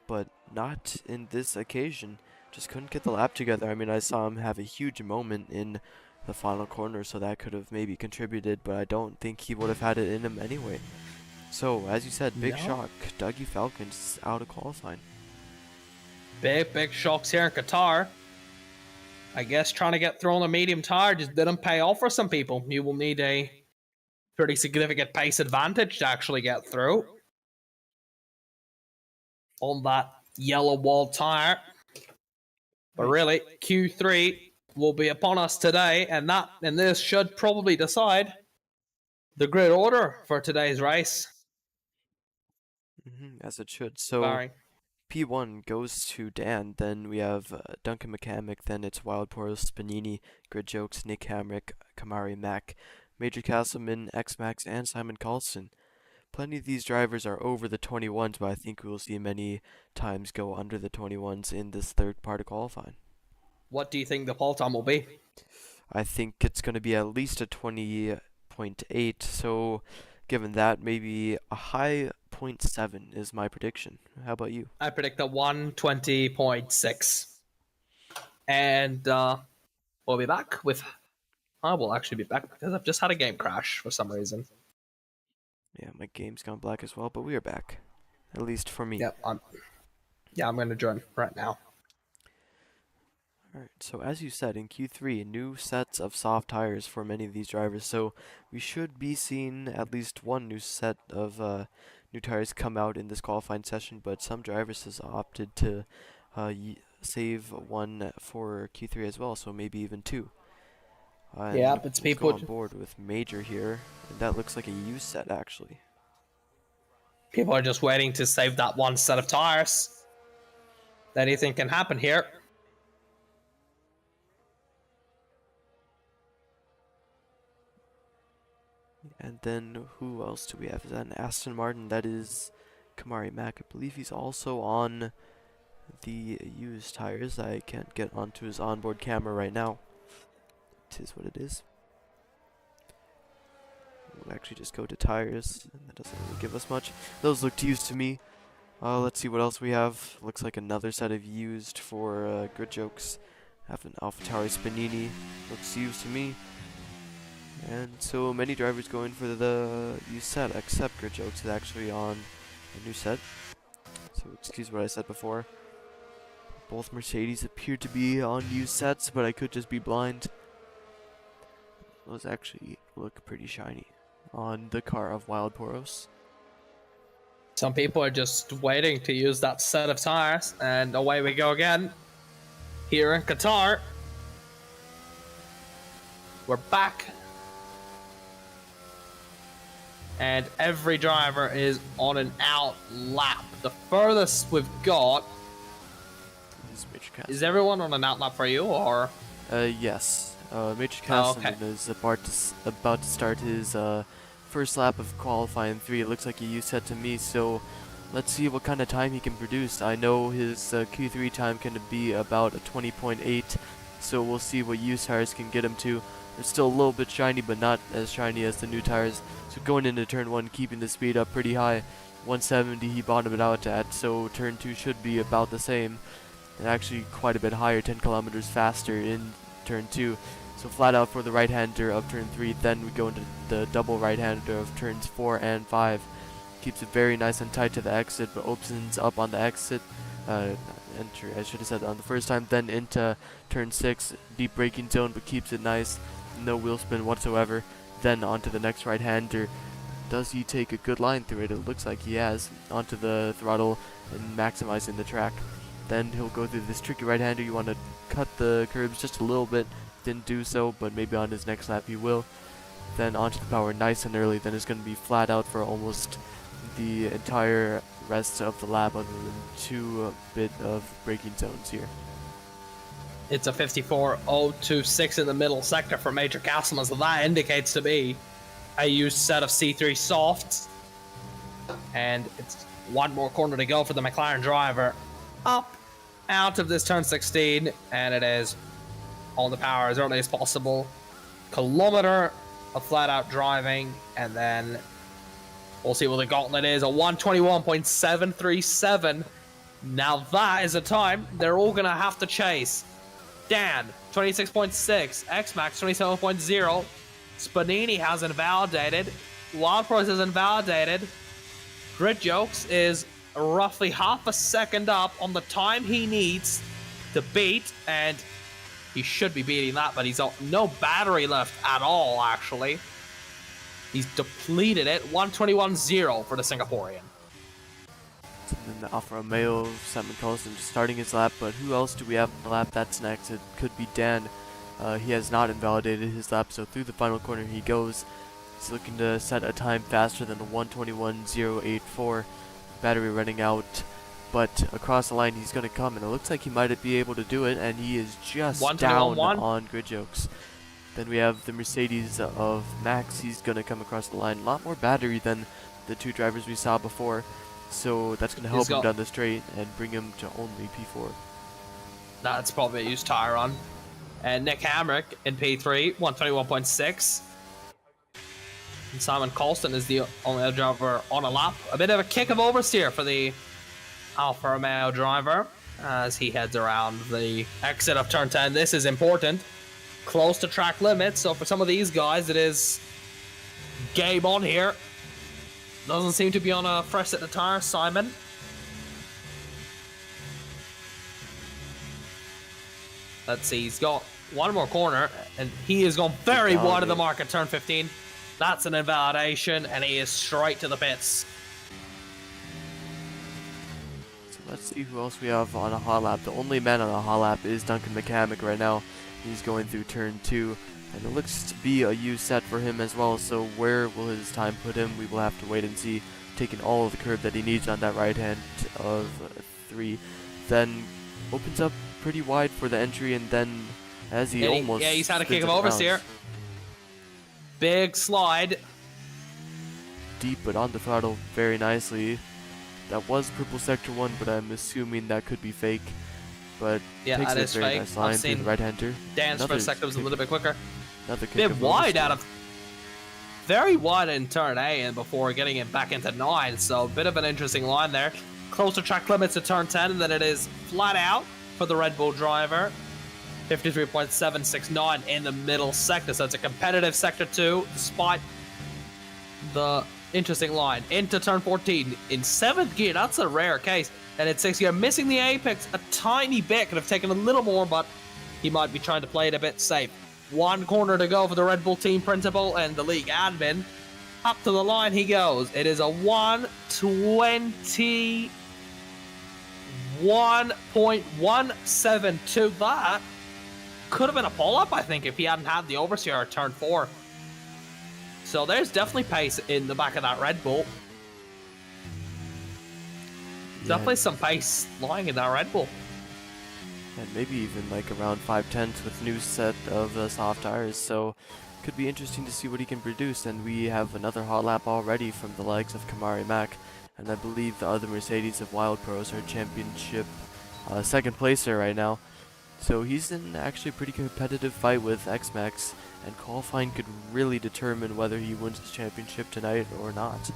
but not in this occasion. Just couldn't get the lap together. I mean, I saw him have a huge moment in the final corner, so that could have maybe contributed, but I don't think he would have had it in him anyway. So, as you said, big shock. Dougie Falcons out of qualifying. Big shocks here in Qatar. I guess trying to get through on a medium tire just didn't pay off for some people. You will need a pretty significant pace advantage to actually get through on that yellow wall tire. But really, Q3 will be upon us today, and this should probably decide the grid order for today's race. As it should. So Barring. P1 goes to Dan, then we have Duncan McCamick, then it's Wild Poros, Spanini, Grid Jokes, Nick Hamrick, Kamari Mack, Major Castleman, X-Max, and Simon Carlson. Plenty of these drivers are over the 21s, but I think we will see many times go under the 21s in this third part of qualifying. What do you think the pole time will be? I think it's going to be at least a 20.8, so given that, maybe a high 0.7 is my prediction. How about you? I predict a 120.6. And we'll be back with... I will actually be back because I've just had a game crash for some reason. Yeah, my game's gone black as well, but we are back. At least for me. Yep, I'm going to join right now. Alright, so as you said, in Q3, new sets of soft tires for many of these drivers, so we should be seeing at least one new set of new tires come out in this qualifying session, but some drivers has opted to save one for Q3 as well, so maybe even two. Yeah, but people go on board with Major here, and that looks like a U set actually. People are just waiting to save that one set of tires. Anything can happen here. And then who else do we have? Is that an Aston Martin? That is Kamari Mack. I believe he's also on the used tires. I can't get onto his onboard camera right now. It is what it is. We'll actually just go to tires, and that doesn't really give us much. Those looked used to me. Let's see what else we have. Looks like another set of used for Grid Jokes. Have an AlphaTauri Spanini. Looks used to me. And so many drivers going for the used set, except Grid Jokes is actually on a new set. So excuse what I said before. Both Mercedes appear to be on used sets, but I could just be blind. Those actually look pretty shiny on the car of Wild Poros. Some people are just waiting to use that set of tires, and away we go again. Here in Qatar, we're back. And every driver is on an out lap. The furthest we've got... Is everyone on an out lap for you, or...? Yes. Major Castleman is about to start his first lap of qualifying 3. It looks like a U set to me, so let's see what kind of time he can produce. I know his Q3 time can be about a 20.8, so we'll see what used tires can get him to. They're still a little bit shiny, but not as shiny as the new tires. So going into turn 1, keeping the speed up pretty high. 170 he bottomed out at, so turn 2 should be about the same. And actually quite a bit higher, 10 kilometers faster in turn 2. So flat out for the right-hander of turn 3, then we go into the double right-hander of turns 4 and 5. Keeps it very nice and tight to the exit, but opens up on the exit. Entry, I should have said on the first time, then into turn 6, deep braking zone, but keeps it nice, no wheel spin whatsoever. Then onto the next right-hander, does he take a good line through it? It looks like he has, onto the throttle and maximizing the track. Then he'll go through this tricky right-hander. You want to cut the curbs just a little bit. Didn't do so, but maybe on his next lap he will. Then onto the power nice and early. Then it's going to be flat out for almost the entire rest of the lap, other than two bit of braking zones here. It's a 54.026 in the middle sector for Major Castleman, so that indicates to me a used set of C3 softs. And it's one more corner to go for the McLaren driver. Up out of this turn 16, and it is on the power as early as possible. Kilometer of flat out driving, and then we'll see what the gauntlet is. A 121.737. Now that is a time they're all gonna have to chase. Dan 26.6, X-Max 27.0. Spanini has invalidated. Wild Price is invalidated. Grid Jokes is roughly half a second up on the time he needs to beat, and he should be beating that, but he's no battery left at all, actually. He's depleted it. 121.0 for the Singaporean. And then the Alfa Romeo, Simon Colson just starting his lap, but who else do we have in the lap that's next? It could be Dan. He has not invalidated his lap, so through the final corner he goes. He's looking to set a time faster than the 121.084. Battery running out, but across the line he's going to come, and it looks like he might be able to do it, and he is just down on Grid Jokes. Then we have the Mercedes of Max. He's going to come across the line. A lot more battery than the two drivers we saw before, so that's going to help him down the straight and bring him to only P4. That's probably a used tire on. And Nick Hamrick in P3, 121.6. And Simon Colston is the only other driver on a lap. A bit of a kick of oversteer for the Alfa Romeo driver as he heads around the exit of turn 10. This is important. Close to track limits, so for some of these guys it is game on here. Doesn't seem to be on a fresh set of tires, Simon. Let's see, he's got one more corner, and he is going very wide of the mark at turn 15. That's an invalidation, and he is straight to the pits. So let's see who else we have on a hot lap. The only man on a hot lap is Duncan McCamick right now. He's going through turn 2, and it looks to be a U set for him as well, so where will his time put him? We will have to wait and see. Taking all of the curb that he needs on that right hand of 3. Then opens up pretty wide for the entry, and then as he almost... Yeah, he's had a kick of oversteer. Big slide. Deep, but on the throttle very nicely. That was purple sector 1, but I'm assuming that could be fake. But yeah, takes that is a very fake. nice line through the right hander. Dan's first sector was a little bit quicker. Another kick bit wide out of... Very wide in turn A and before getting it back into 9, so a bit of an interesting line there. Close to track limits to turn 10, and then it is flat out for the Red Bull driver. 53.769 in the middle sector, so it's a competitive sector 2, despite the interesting line. Into turn 14 in 7th gear, that's a rare case. And in 6th gear, missing the apex a tiny bit, could have taken a little more, but he might be trying to play it a bit safe. One corner to go for the Red Bull team principal and the league admin. Up to the line he goes. It is a 1:21.172. That could have been a pull-up, I think, if he hadn't had the oversteer at turn 4. So there's definitely pace in the back of that Red Bull. Yeah. Definitely some pace lying in that Red Bull. And maybe even like around 5/10 with new set of soft tires, so could be interesting to see what he can produce. And we have another hot lap already from the likes of Kamari Mack, and I believe the other Mercedes of Wild Pros are championship second placer right now. So he's in actually a pretty competitive fight with X-Max, and qualifying could really determine whether he wins the championship tonight or not.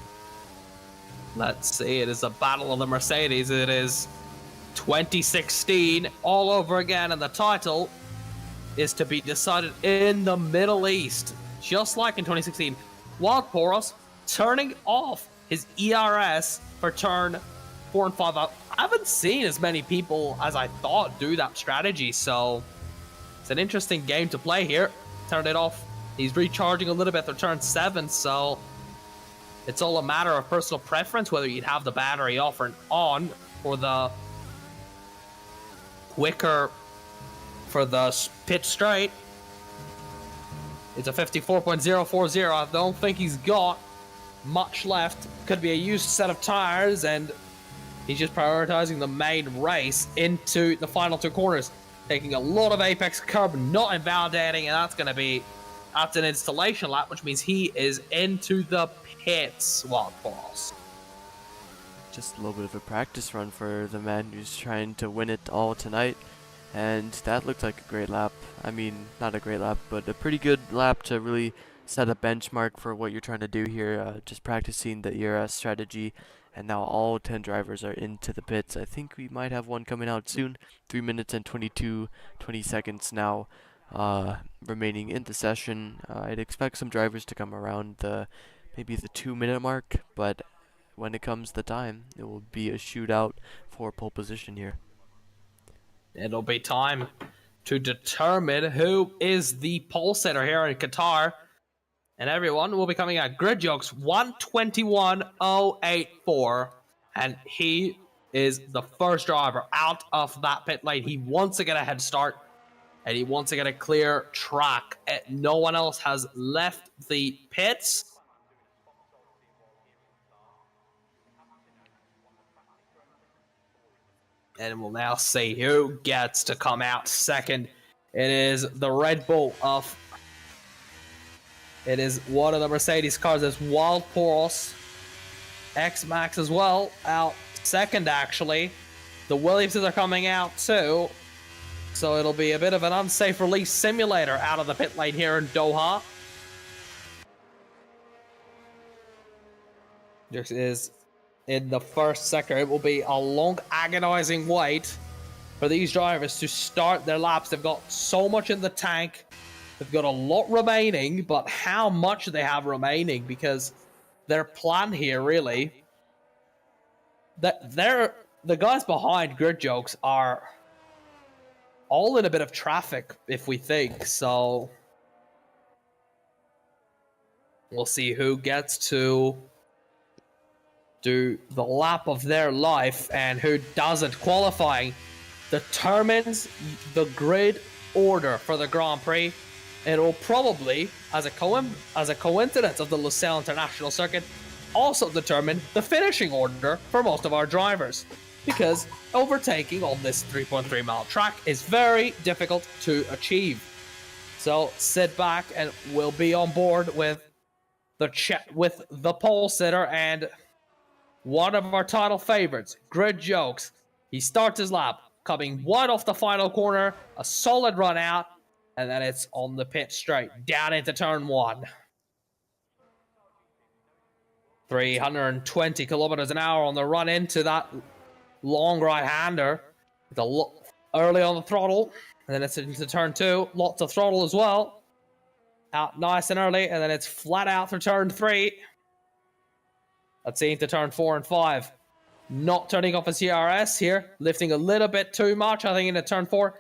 Let's see, it is a battle of the Mercedes. It is 2016 all over again, and the title is to be decided in the Middle East. Just like in 2016, Wild Poros turning off his ERS for turn 4 and 5. I haven't seen as many people as I thought do that strategy, so it's an interesting game to play here. Turned it off. He's recharging a little bit for turn 7, so It's all a matter of personal preference, whether you'd have the battery off or on for the quicker, for the pit straight. It's a 54.040. I don't think he's got much left. Could be a used set of tires, and he's just prioritizing the main race into the final 2 corners, taking a lot of apex curb, not invalidating, and that's an installation lap, which means he is into the pits. Wild Boss. Just a little bit of a practice run for the man who's trying to win it all tonight. And that looked like a great lap. I mean, not a great lap, but a pretty good lap to really set a benchmark for what you're trying to do here. Just practicing the ERS strategy. And now all 10 drivers are into the pits. I think we might have one coming out soon. 3 minutes and 20 seconds now remaining in the session. I'd expect some drivers to come around maybe the 2-minute mark, but when it comes the time, it will be a shootout for pole position here. It'll be time to determine who is the pole sitter here in Qatar. And everyone will be coming at Grid Jokes 121.084. And he is the first driver out of that pit lane. He wants to get a head start, and he wants to get a clear track. No one else has left the pits. And we'll now see who gets to come out second. It is the Red Bull of... It is one of the Mercedes cars. It's Wild Poros. X-Max as well, out second actually. The Williamses are coming out too. So it'll be a bit of an unsafe release simulator out of the pit lane here in Doha. This is in the first sector. It will be a long, agonizing wait for these drivers to start their laps. They've got so much in the tank. They've got a lot remaining, but how much they have remaining, because their plan here really, the guys behind Grid Jokes are all in a bit of traffic, if we think. So we'll see who gets to do the lap of their life and who doesn't. Qualifying determines the grid order for the Grand Prix. It will probably, as a coincidence of the Lusail International Circuit, also determine the finishing order for most of our drivers, because overtaking on this 3.3 mile track is very difficult to achieve. So sit back and we'll be on board with the pole sitter and one of our title favorites, Grid Jokes. He starts his lap, coming wide off the final corner, a solid run out, and then it's on the pit straight, down into turn 1. 320 kilometers an hour on the run into that long right-hander. Early on the throttle, and then it's into turn 2. Lots of throttle as well. Out nice and early, and then it's flat out for turn 3. Let's see into turn 4 and 5. Not turning off his CRS here. Lifting a little bit too much, I think, into turn 4.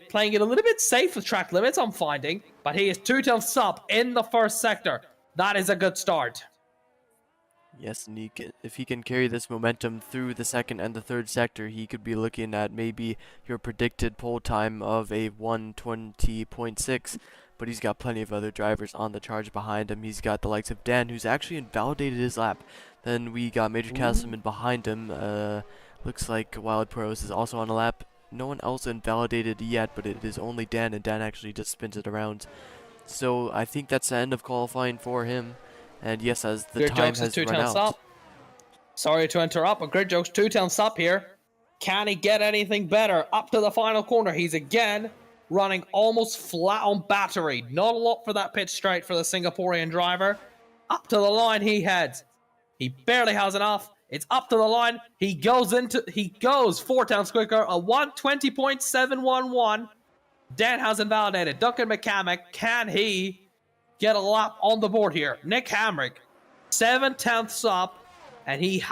Playing it a little bit safe with track limits, I'm finding. But he is 2/10 up in the first sector. That is a good start. Yes, and if he can carry this momentum through the second and the third sector, he could be looking at maybe your predicted pole time of a 1:20.6. But he's got plenty of other drivers on the charge behind him. He's got the likes of Dan, who's actually invalidated his lap. Then we got Major Castleman behind him. Looks like Wild Pros is also on a lap. No one else invalidated yet, but it is only Dan, and Dan actually just spins it around. So I think that's the end of qualifying for him. And yes, as the time has run out. Up. Sorry to interrupt, but Grid Jokes 2/10 up here. Can he get anything better? Up to the final corner. He's again running almost flat on battery. Not a lot for that pit straight for the Singaporean driver. Up to the line he heads. He barely has enough. It's up to the line. He goes 4 times quicker, a 1:20.711. Dan has invalidated. Duncan McCamick, can he get a lap on the board here? Nick Hamrick, 7/10 up, and he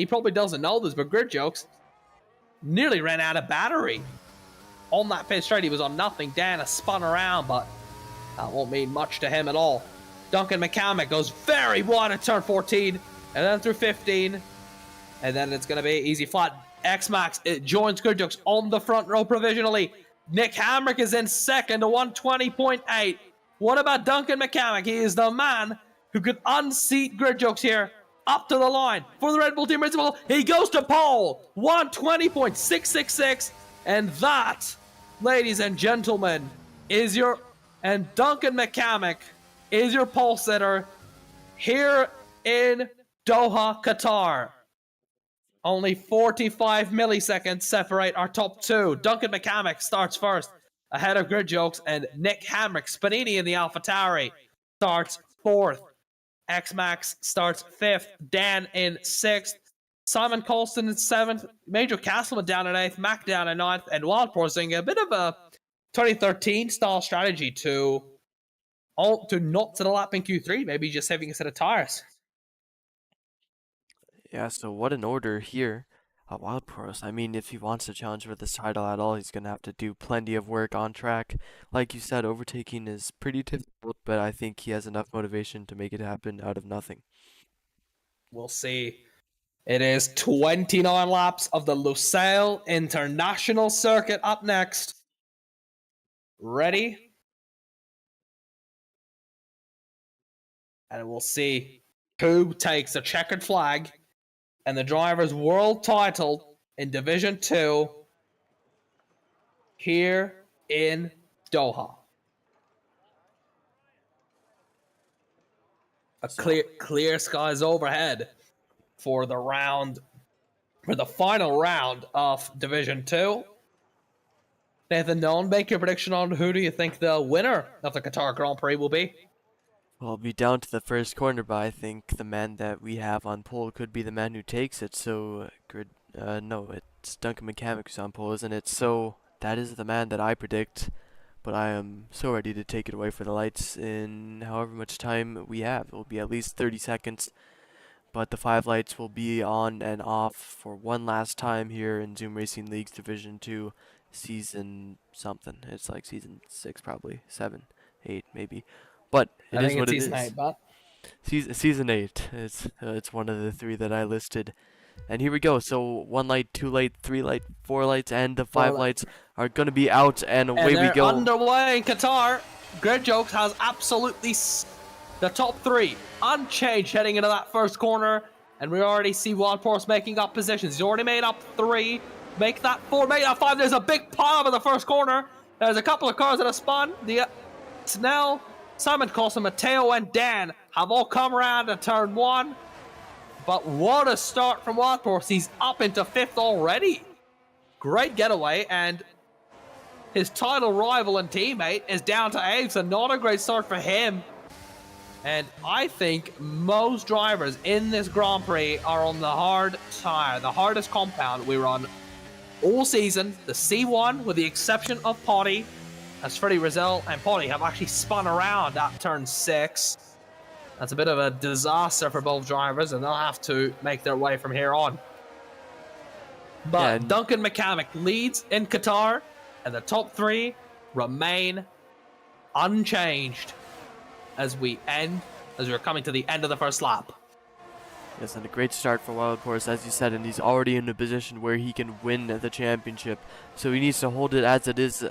probably doesn't know this, but Grid Jokes nearly ran out of battery. On that pit straight, he was on nothing. Dan has spun around, but that won't mean much to him at all. Duncan McCamick goes very wide at turn 14, and then through 15, and then it's going to be easy flat. X-Max, it joins Gridjokes on the front row provisionally. Nick Hamrick is in second to 120.8. What about Duncan McCamick? He is the man who could unseat Gridjokes here. Up to the line for the Red Bull Team Principal. He goes to pole. 120.666. And that, ladies and gentlemen, is your... And Duncan McCamick is your pole sitter here in Doha, Qatar. Only 45 milliseconds separate our top two. Duncan McCamick starts first, ahead of Gridjokes, and Nick Hamrick, Spanini in the AlphaTauri, starts fourth. X-Max starts fifth. Dan in sixth. Simon Colston in seventh. Major Castleman down in eighth. Mac down in ninth. And Wildport doing a bit of a 2013 style strategy to not to the lap in Q3, maybe just saving a set of tires. Yeah, so what an order here at Wild Pros. I mean, if he wants to challenge for this title at all, he's going to have to do plenty of work on track. Like you said, overtaking is pretty difficult, but I think he has enough motivation to make it happen out of nothing. We'll see. It is 29 laps of the Lusail International Circuit up next. Ready? And we'll see who takes the checkered flag and the driver's world title in Division 2 here in Doha. Clear skies overhead for the final round of Division 2. Nathan Nolan, make your prediction on who do you think the winner of the Qatar Grand Prix will be? Well, it'll be down to the first corner, but I think the man that we have on pole could be the man who takes it. So, no, it's Duncan McCamick who's on pole, isn't it? So, that is the man that I predict, but I am so ready to take it away for the lights in however much time we have. It will be at least 30 seconds, but the 5 lights will be on and off for one last time here in Zoom Racing League's Division 2 season something. It's like season 6 probably, 7, 8 maybe. But it is what it is. Season 8. It's one of the 3 that I listed. And here we go. So 1 light, 2 light, 3 light, 4 lights, and the 5 lights are going to be out, and away we go. Underway in Qatar. Gridjokes has absolutely the top 3 unchanged heading into that first corner. And we already see Wildport making up positions. He's already made up 3. Make that 4, make that 5. There's a big pile in the first corner. There's a couple of cars that have spun. It's now Simon Coulson, Matteo, and Dan have all come around to turn 1. But what a start from Wildport. He's up into 5th already. Great getaway, and his title rival and teammate is down to 8th, so not a great start for him. And I think most drivers in this Grand Prix are on the hard tire, the hardest compound we run all season, the C1, with the exception of Potty, as Freddie Rizal and Potty have actually spun around at turn 6. That's a bit of a disaster for both drivers, and they'll have to make their way from here on. But Duncan McCamick leads in Qatar, and the top 3 remain unchanged as we're coming to the end of the first lap. Yes, and a great start for Wildport, as you said, and he's already in a position where he can win the championship. So he needs to hold it as it is,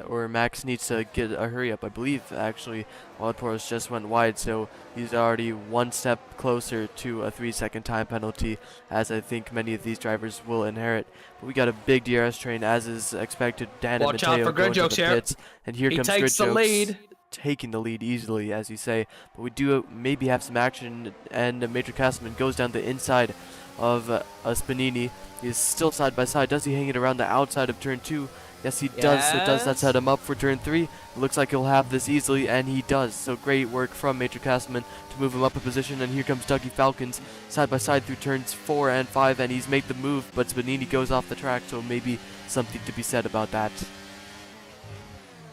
or Max needs to get a hurry up. I believe, actually, Wildport just went wide, so he's already 1 step closer to a 3-second time penalty, as I think many of these drivers will inherit. But we got a big DRS train, as is expected. Dan and Matteo go into the pits, and here comes Gridjokes, taking the lead easily, as you say. But we do maybe have some action, and Major Castleman goes down the inside of Spanini. He's still side by side. Does he hang it around the outside of turn 2? Yes, he does. So does that set him up for turn 3? It looks like he'll have this easily, and he does. So great work from Major Castleman to move him up a position. And here comes Dougie Falcons side by side through turns 4 and 5, and he's made the move, but Spanini goes off the track, so maybe something to be said about that.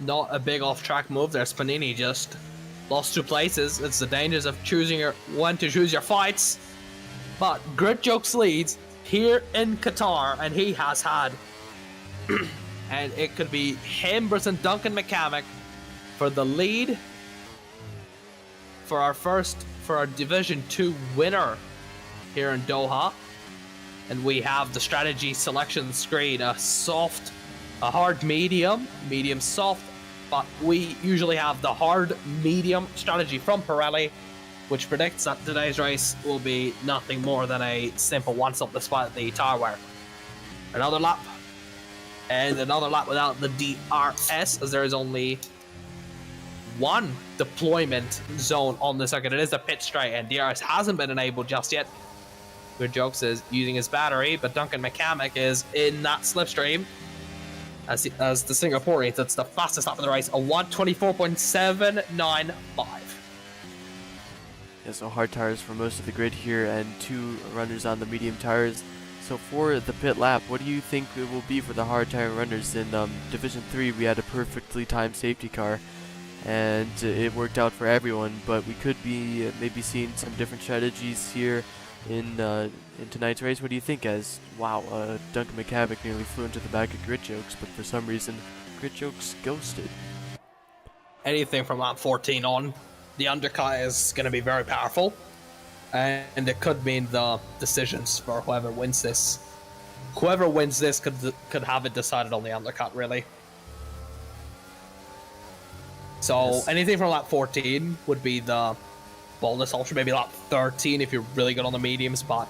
Not a big off-track move there. Spanini just lost 2 places. It's the dangers of choosing when to choose your fights. But Gridjokes leads here in Qatar, and he has had and it could be him versus Duncan McCamick for the lead for our Division 2 winner here in Doha. And we have the strategy selection screen, a hard medium, medium soft, but we usually have the hard medium strategy from Pirelli, which predicts that today's race will be nothing more than a simple one-stop despite the tire wear. Another lap, and another lap without the DRS, as there is only one deployment zone on the circuit. It is a pit straight, and DRS hasn't been enabled just yet. Good Jokes is using his battery, but Duncan McCamick is in that slipstream. As the Singaporeans, that's the fastest lap of the race, a 1:24.795. Yeah, so hard tires for most of the grid here, and 2 runners on the medium tires. So for the pit lap, what do you think it will be for the hard tire runners? In Division 3, we had a perfectly timed safety car, and it worked out for everyone, but we could be maybe seeing some different strategies here in tonight's race. What do you think? As wow, Duncan McCamick nearly flew into the back of Grid Jokes, but for some reason Grid Jokes ghosted. Anything from lap 14 on, the undercut is going to be very powerful, and it could mean the decisions for whoever wins this. Whoever wins this could have it decided on the undercut, really. So Yes. anything from lap 14 would be the bonus option, maybe lap 13 if you're really good on the mediums, but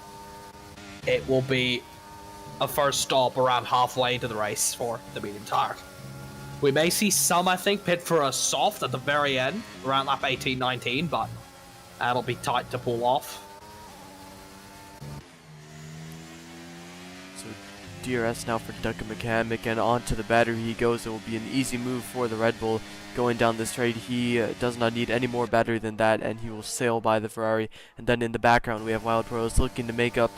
it will be a first stop around halfway to the race for the medium tire. We may see some, I think, pit for a soft at the very end, around lap 18, 19, but that'll be tight to pull off. So DRS now for Duncan McCamick, and onto the battery he goes. It will be an easy move for the Red Bull going down the straight. He does not need any more battery than that, and he will sail by the Ferrari. And then in the background we have Wild Pros looking to make up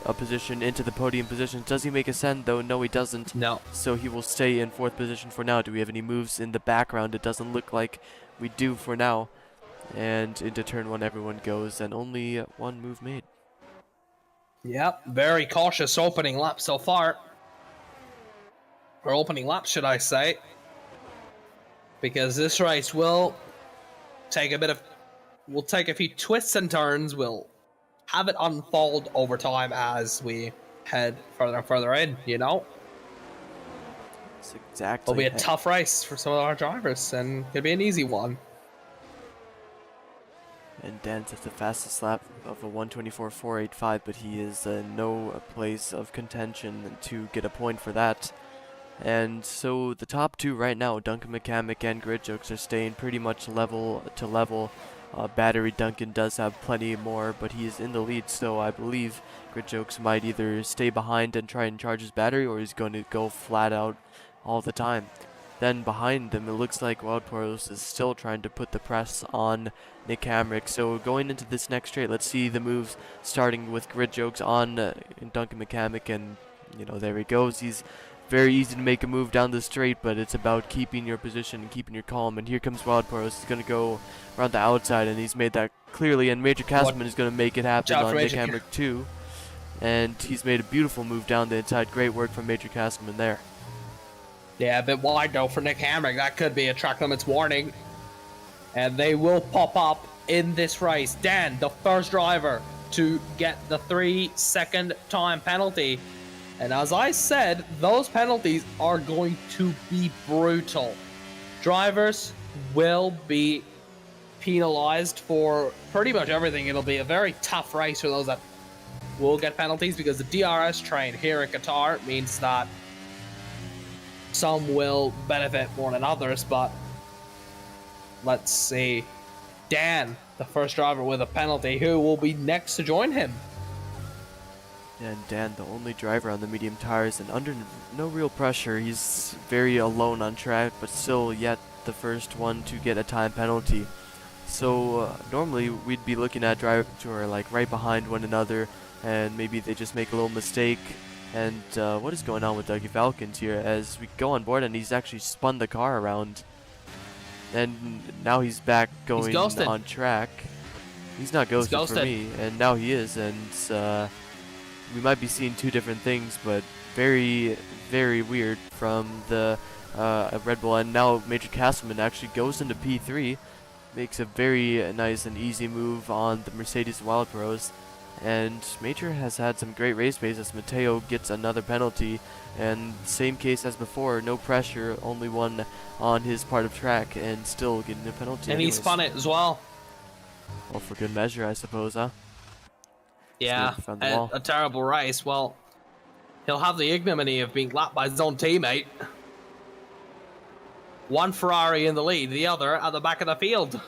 a position into the podium position. Does he make a send though? No, he doesn't. No. So he will stay in 4th position for now. Do we have any moves in the background? It doesn't look like we do for now. And into turn 1 everyone goes, and only 1 move made. Yep, very cautious opening lap so far. Or opening lap, should I say. Because this race will take a few twists and turns. We'll have it unfold over time as we head further and further in, you know? It's exactly. It'll be a tough race for some of our drivers, and could be an easy one. And Dan's at the fastest lap of a 1:24.485, but he is in no place of contention to get a point for that. And so the top 2 right now, Duncan McCamick and Grid Jokes, are staying pretty much level to level. Battery Duncan does have plenty more, but he is in the lead, so I believe Grid Jokes might either stay behind and try and charge his battery, or he's going to go flat out all the time. Then behind them, it looks like Wild Poros is still trying to put the press on Nick Hamrick. So going into this next straight, let's see the moves, starting with Grid Jokes on Duncan McCamick, and you know, there he goes. He's very easy to make a move down the straight, but it's about keeping your position and keeping your calm. And here comes Wild Poros. He's going to go around the outside, and he's made that clearly. And Major Castleman is going to make it happen on Nick Hamrick too. And he's made a beautiful move down the inside. Great work from Major Castleman there. Yeah, a bit wide though for Nick Hamrick. That could be a track limits warning. And they will pop up in this race. Dan, the first driver to get the 3-second time penalty. And as I said, those penalties are going to be brutal. Drivers will be penalized for pretty much everything. It'll be a very tough race for those that will get penalties, because the DRS train here in Qatar means that some will benefit more than others. But let's see. Dan, the first driver with a penalty, who will be next to join him? And Dan, the only driver on the medium tires, and under no real pressure. He's very alone on track, but still yet the first one to get a time penalty. So normally we'd be looking at drivers who are like right behind one another, and maybe they just make a little mistake. And what is going on with Dougie Falcons here? As we go on board, and he's actually spun the car around, and now he's back going on track. He's not ghosted for me, and now he is, and we might be seeing 2 different things, but very, very weird from the Red Bull. And now Major Castleman actually goes into P3, makes a very nice and easy move on the Mercedes Wild Pros. And Major has had some great race pace as Mateo gets another penalty. And same case as before, no pressure, only one on his part of track, and still getting a penalty. And he spun it as well. Well, for good measure, I suppose, huh? Yeah, a terrible race. Well, he'll have the ignominy of being lapped by his own teammate. One Ferrari in the lead, the other at the back of the field.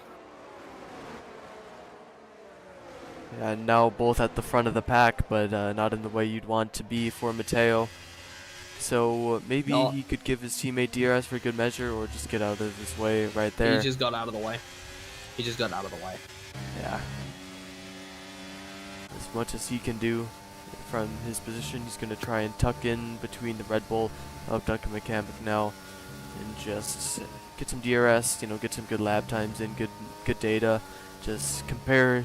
Yeah, now both at the front of the pack, but not in the way you'd want to be for Mateo. So maybe he could give his teammate DRS for good measure, or just get out of his way right there. He just got out of the way. He just got out of the way. Yeah. As much as he can do from his position, he's going to try and tuck in between the Red Bull of Duncan McCamick now and just get some DRS, you know, get some good lap times and good data. Just compare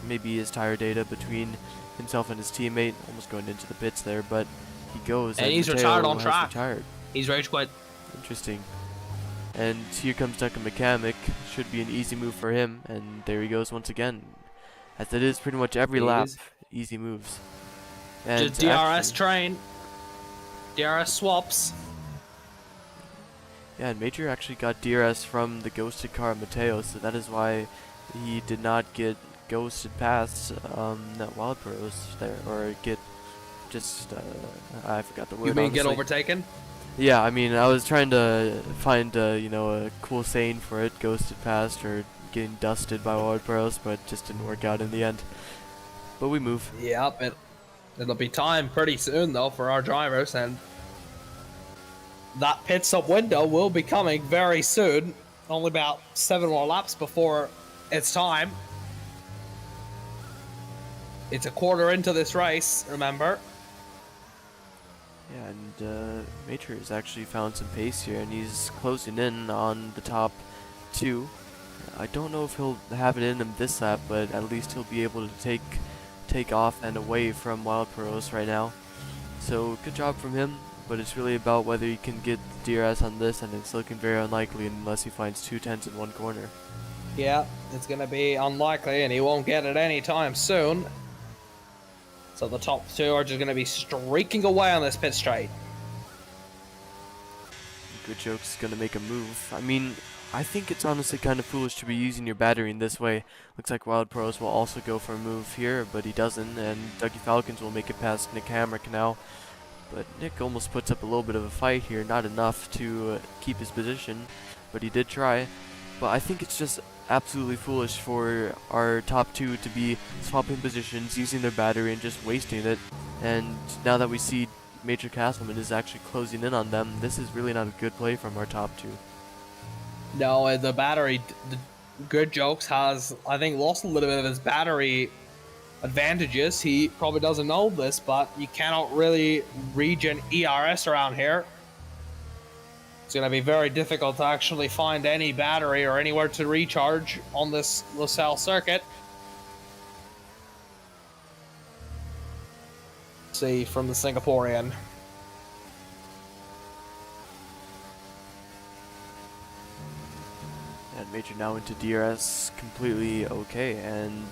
maybe his tire data between himself and his teammate. Almost going into the pits there, but he goes. And he's Mateo retired on track. Retired. He's rage quit. Interesting. And here comes Duncan McCamick. Should be an easy move for him. And there he goes once again. As it is pretty much every lap, easy moves. And just DRS train. DRS swaps. Yeah, and Major actually got DRS from the ghosted car Mateo, so that is why he did not get ghosted past that Wild Pros there, or get just I forgot the word. You mean honestly. get overtaken? Yeah, I mean I was trying to find you know, a cool saying for it, ghosted past or getting dusted by Wild Pros, but just didn't work out in the end. But we move. Yep, it'll be time pretty soon though for our drivers, and that pit stop window will be coming very soon. Only about 7 more laps before it's time. It's a quarter into this race, remember? Yeah, and Major has actually found some pace here, and he's closing in on the top 2. I don't know if he'll have it in him this lap, but at least he'll be able to take off and away from Wild Pros right now. So good job from him, but it's really about whether he can get DRS on this, and it's looking very unlikely unless he finds 2 tenths in one corner. Yeah, it's going to be unlikely, and he won't get it anytime soon. So the top 2 are just going to be streaking away on this pit straight. Good Joke's going to make a move. I mean, I think it's honestly kind of foolish to be using your battery in this way. Looks like Wild Pros will also go for a move here, but he doesn't, and Dougie Falcons will make it past Nick Hamrick now. But Nick almost puts up a little bit of a fight here, not enough to keep his position, but he did try. But I think it's just absolutely foolish for our top 2 to be swapping positions, using their battery, and just wasting it. And now that we see Major Castleman is actually closing in on them, this is really not a good play from our top 2. No, the battery, the Good Jokes has, I think, lost a little bit of his battery advantages. He probably doesn't know this, but you cannot really regen ERS around here. It's going to be very difficult to actually find any battery or anywhere to recharge on this LaSalle circuit. See from the Singaporean. And Major now into DRS completely okay, and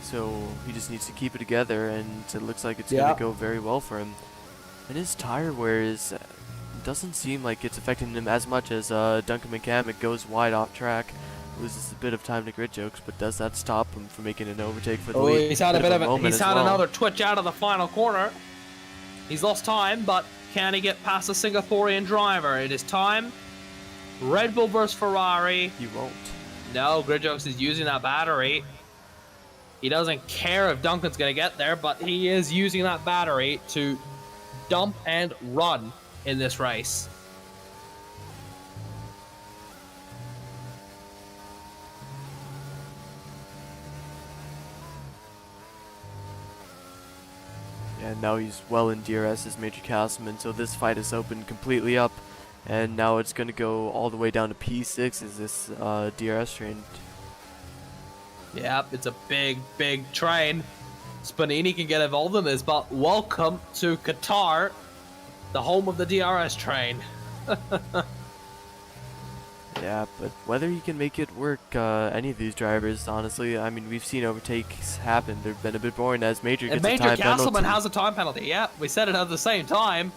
so he just needs to keep it together, and it looks like it's going to go very well for him. And his tire wear doesn't seem like it's affecting him as much as Duncan McCamick goes wide off track, loses a bit of time to Grid Jokes, but does that stop him from making an overtake for the lead? He's had another twitch out of the final corner. He's lost time, but can he get past the Singaporean driver? It is time. Red Bull versus Ferrari. He won't. No, Grid Jokes is using that battery. He doesn't care if Duncan's going to get there, but he is using that battery to dump and run in this race. And now he's well in DRS as Major Castleman, so this fight is opened completely up, and now it's going to go all the way down to P6 as this DRS train. Yep, it's a big, big train. Spanini can get involved in this, but welcome to Qatar, the home of the DRS train. Yeah, but whether he can make it work, any of these drivers, honestly, I mean, we've seen overtakes happen. They've been a bit boring as Major And gets a Major time Castleman penalty. has a time penalty. Yeah, we said it at the same time.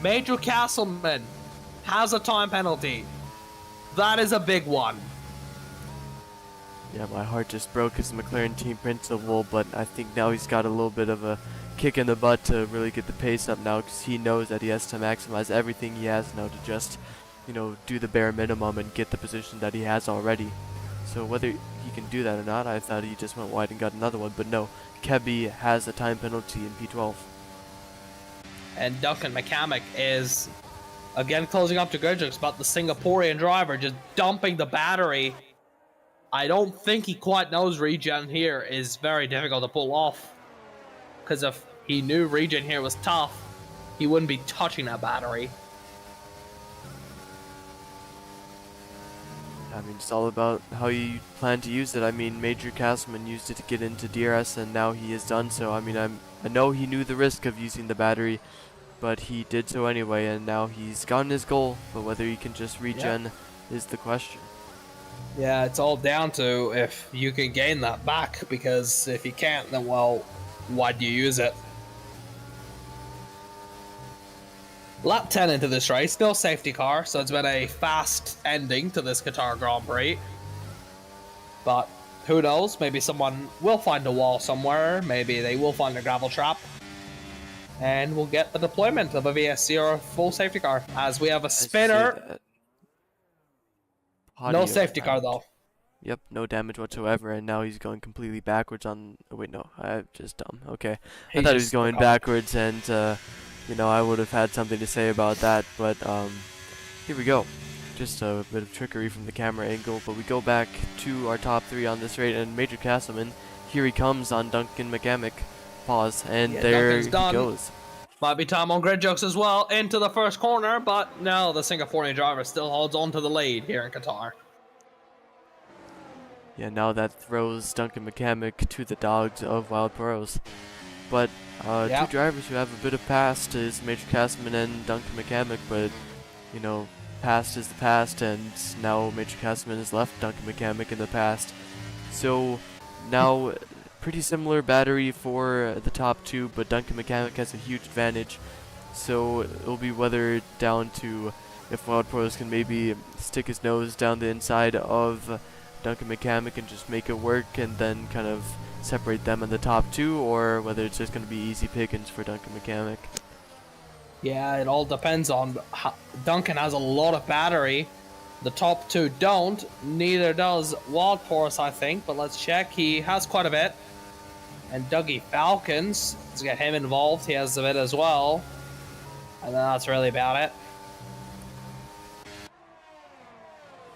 Major Castleman has a time penalty. That is a big one. Yeah, my heart just broke as a McLaren team principal, but I think now he's got a little bit of a kick in the butt to really get the pace up now, because he knows that he has to maximize everything he has now to just, you know, do the bare minimum and get the position that he has already. So whether he can do that or not, I thought he just went wide and got another one, but no, Kebby has a time penalty in P12. And Duncan McCamick is again closing up to Gridjux, but the Singaporean driver just dumping the battery. I don't think he quite knows regen here is very difficult to pull off. Because if he knew regen here was tough, he wouldn't be touching that battery. I mean, it's all about how you plan to use it. I mean, Major Castleman used it to get into DRS, and now he has done so. I mean, I know he knew the risk of using the battery, but he did so anyway, and now he's gotten his goal. But whether he can just regen is the question. Yeah, it's all down to if you can gain that back, because if you can't, then, well, why do you use it? Lap 10 into this race, no safety car, so it's been a fast ending to this Qatar Grand Prix. But who knows, maybe someone will find a wall somewhere, maybe they will find a gravel trap, and we'll get the deployment of a VSC or a full safety car, as we have a spinner. No safety car though. Yep, no damage whatsoever, and now he's going completely backwards on... Oh, wait, no, I'm just dumb. Okay, I thought he was going backwards, and, you know, I would have had something to say about that, but, here we go. Just a bit of trickery from the camera angle, but we go back to our top three on this rate, and Major Castleman, here he comes on Duncan McCamick. Pause, and there he goes. Might be time on Gridjux as well, into the first corner, but no, the Singaporean driver still holds on to the lead here in Qatar. Yeah, now that throws Duncan McCamick to the dogs of Wild Pros. But two drivers who have a bit of past is Major Castleman and Duncan McCamick, but, you know, past is the past, and now Major Castleman has left Duncan McCamick in the past. So now... pretty similar battery for the top two, but Duncan McCamick has a huge advantage. So it'll be whether down to if Wild Pros can maybe stick his nose down the inside of Duncan McCamick and just make it work and then kind of separate them in the top two, or whether it's just going to be easy pickings for Duncan McCamick. Yeah, it all depends on how Duncan has a lot of battery. The top two don't. Neither does Wild Pros, I think, but let's check. He has quite a bit. And Dougie Falcons, let's get him involved. He has a bit as well. And then that's really about it.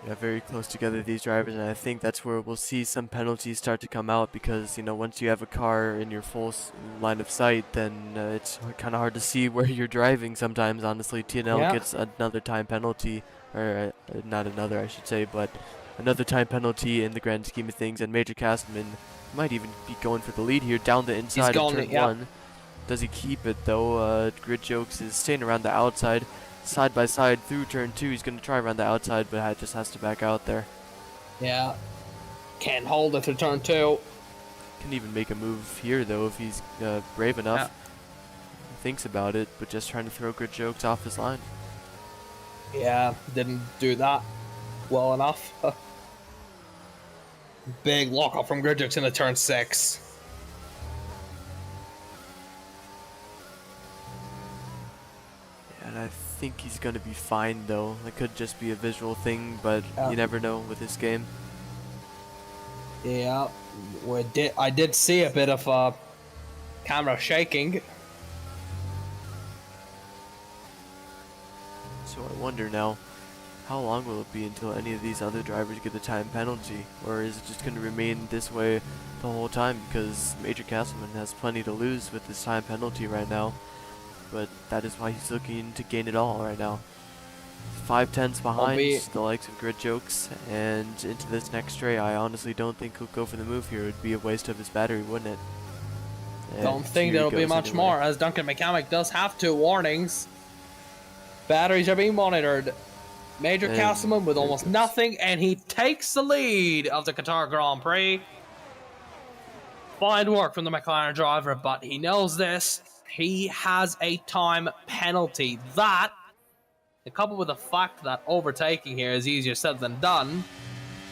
Yeah, very close together, these drivers, and I think that's where we'll see some penalties start to come out because, you know, once you have a car in your full line of sight, then it's kind of hard to see where you're driving sometimes, honestly. TNL gets another time penalty, or not another, I should say, but another time penalty in the grand scheme of things, and Major Castleman might even be going for the lead here down the inside of turn one. Does he keep it though? Gridjux is staying around the outside, side by side through turn two. He's going to try around the outside, but just has to back out there. Yeah, can't hold it through turn two. Can even make a move here though if he's brave enough. Thinks about it, but just trying to throw Gridjux off his line. Yeah, didn't do that well enough. Big lockup from Gridjux into turn 6. Yeah, and I think he's going to be fine though. It could just be a visual thing, but you never know with this game. Yeah, I did see a bit of camera shaking. So I wonder now, how long will it be until any of these other drivers get the time penalty? Or is it just going to remain this way the whole time? Because Major Castleman has plenty to lose with this time penalty right now. But that is why he's looking to gain it all right now. 5/10 behind the likes of Gridjux, and into this next straight, I honestly don't think he'll go for the move here. It would be a waste of his battery, wouldn't it? And don't think there'll be much more, as Duncan McCamick does have 2 warnings. Batteries are being monitored. Major And Castleman with there it almost goes. nothing, and he takes the lead of the Qatar Grand Prix. Fine work from the McLaren driver, but he knows this. He has a time penalty. That, coupled with the fact that overtaking here is easier said than done,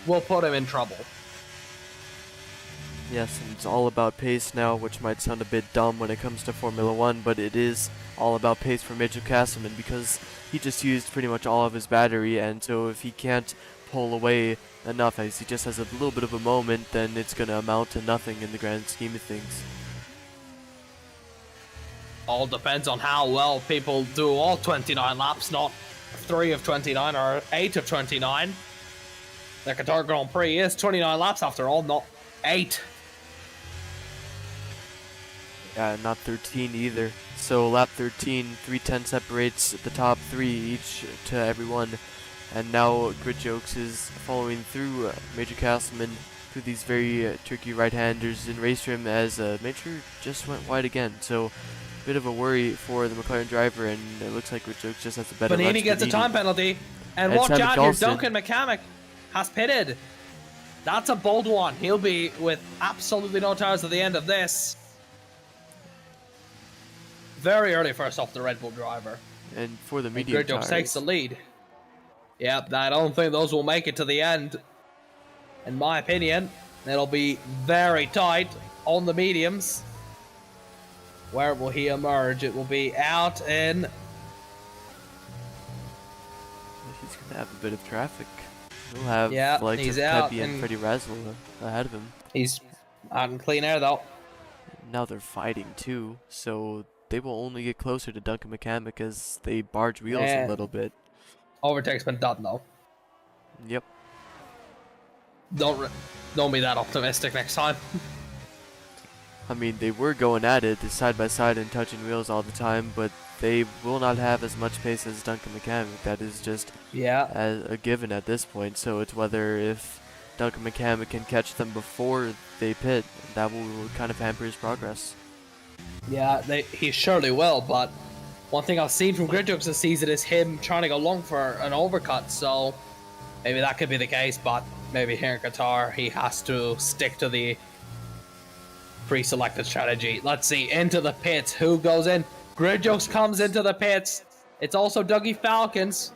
will put him in trouble. Yes, and it's all about pace now, which might sound a bit dumb when it comes to Formula 1, but it is all about pace for Mitchell Castleman because he just used pretty much all of his battery, and so if he can't pull away enough, as he just has a little bit of a moment, then it's going to amount to nothing in the grand scheme of things. All depends on how well people do all 29 laps, not 3 of 29 or 8 of 29. The Qatar Grand Prix is 29 laps after all, not 8. Yeah, not 13 either. So lap 13, 3:10 separates the top 3 each to everyone. And now Grid Jokes is following through Major Castleman through these very tricky right-handers in race trim as Major just went wide again. So bit of a worry for the McLaren driver, and it looks like Grid Jokes just has a better run. Bonini gets a time penalty. And watch Simon out here, Gulston. Duncan McCamick has pitted. That's a bold one. He'll be with absolutely no tires at the end of this. Very early first off the Red Bull driver. And for the And medium Grid Jokes tires, takes the lead. Yep, I don't think those will make it to the end. In my opinion, it'll be very tight on the mediums. Where will he emerge? It will be out in... he's going to have a bit of traffic. He'll have like he's out Pepe and Freddie Razzle ahead of him. He's out in clean air though. Now they're fighting too, so they will only get closer to Duncan McCamick as they barge wheels a little bit. Overtake's been done though. Yep. Don't be that optimistic next time. I mean, they were going at it side by side and touching wheels all the time, but they will not have as much pace as Duncan McCamick. That is just a given at this point. So it's whether if Duncan McCamick can catch them before they pit, that will kind of hamper his progress. Yeah, he surely will, but one thing I've seen from Grid Jokes this season is him trying to go long for an overcut, so maybe that could be the case, but maybe here in Qatar he has to stick to the pre-selected strategy. Let's see, into the pits. Who goes in? Grid Jokes comes into the pits. It's also Dougie Falcons.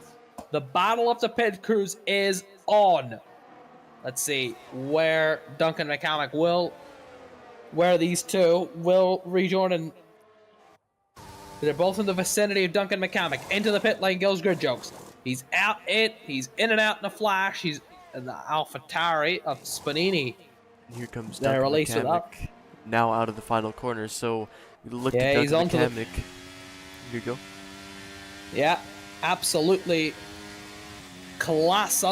The battle of the pit crews is on. Let's see where Duncan McCamick will, where these two will rejoin, and they're both in the vicinity of Duncan McCamick. Into the pit lane goes Grid Jokes. He's he's in and out in a flash. He's in the AlphaTauri of Spanini. And here comes Duncan McCamick. Now out of the final corner, so we look at Duncan McCamick. Here you go. Yeah, absolutely class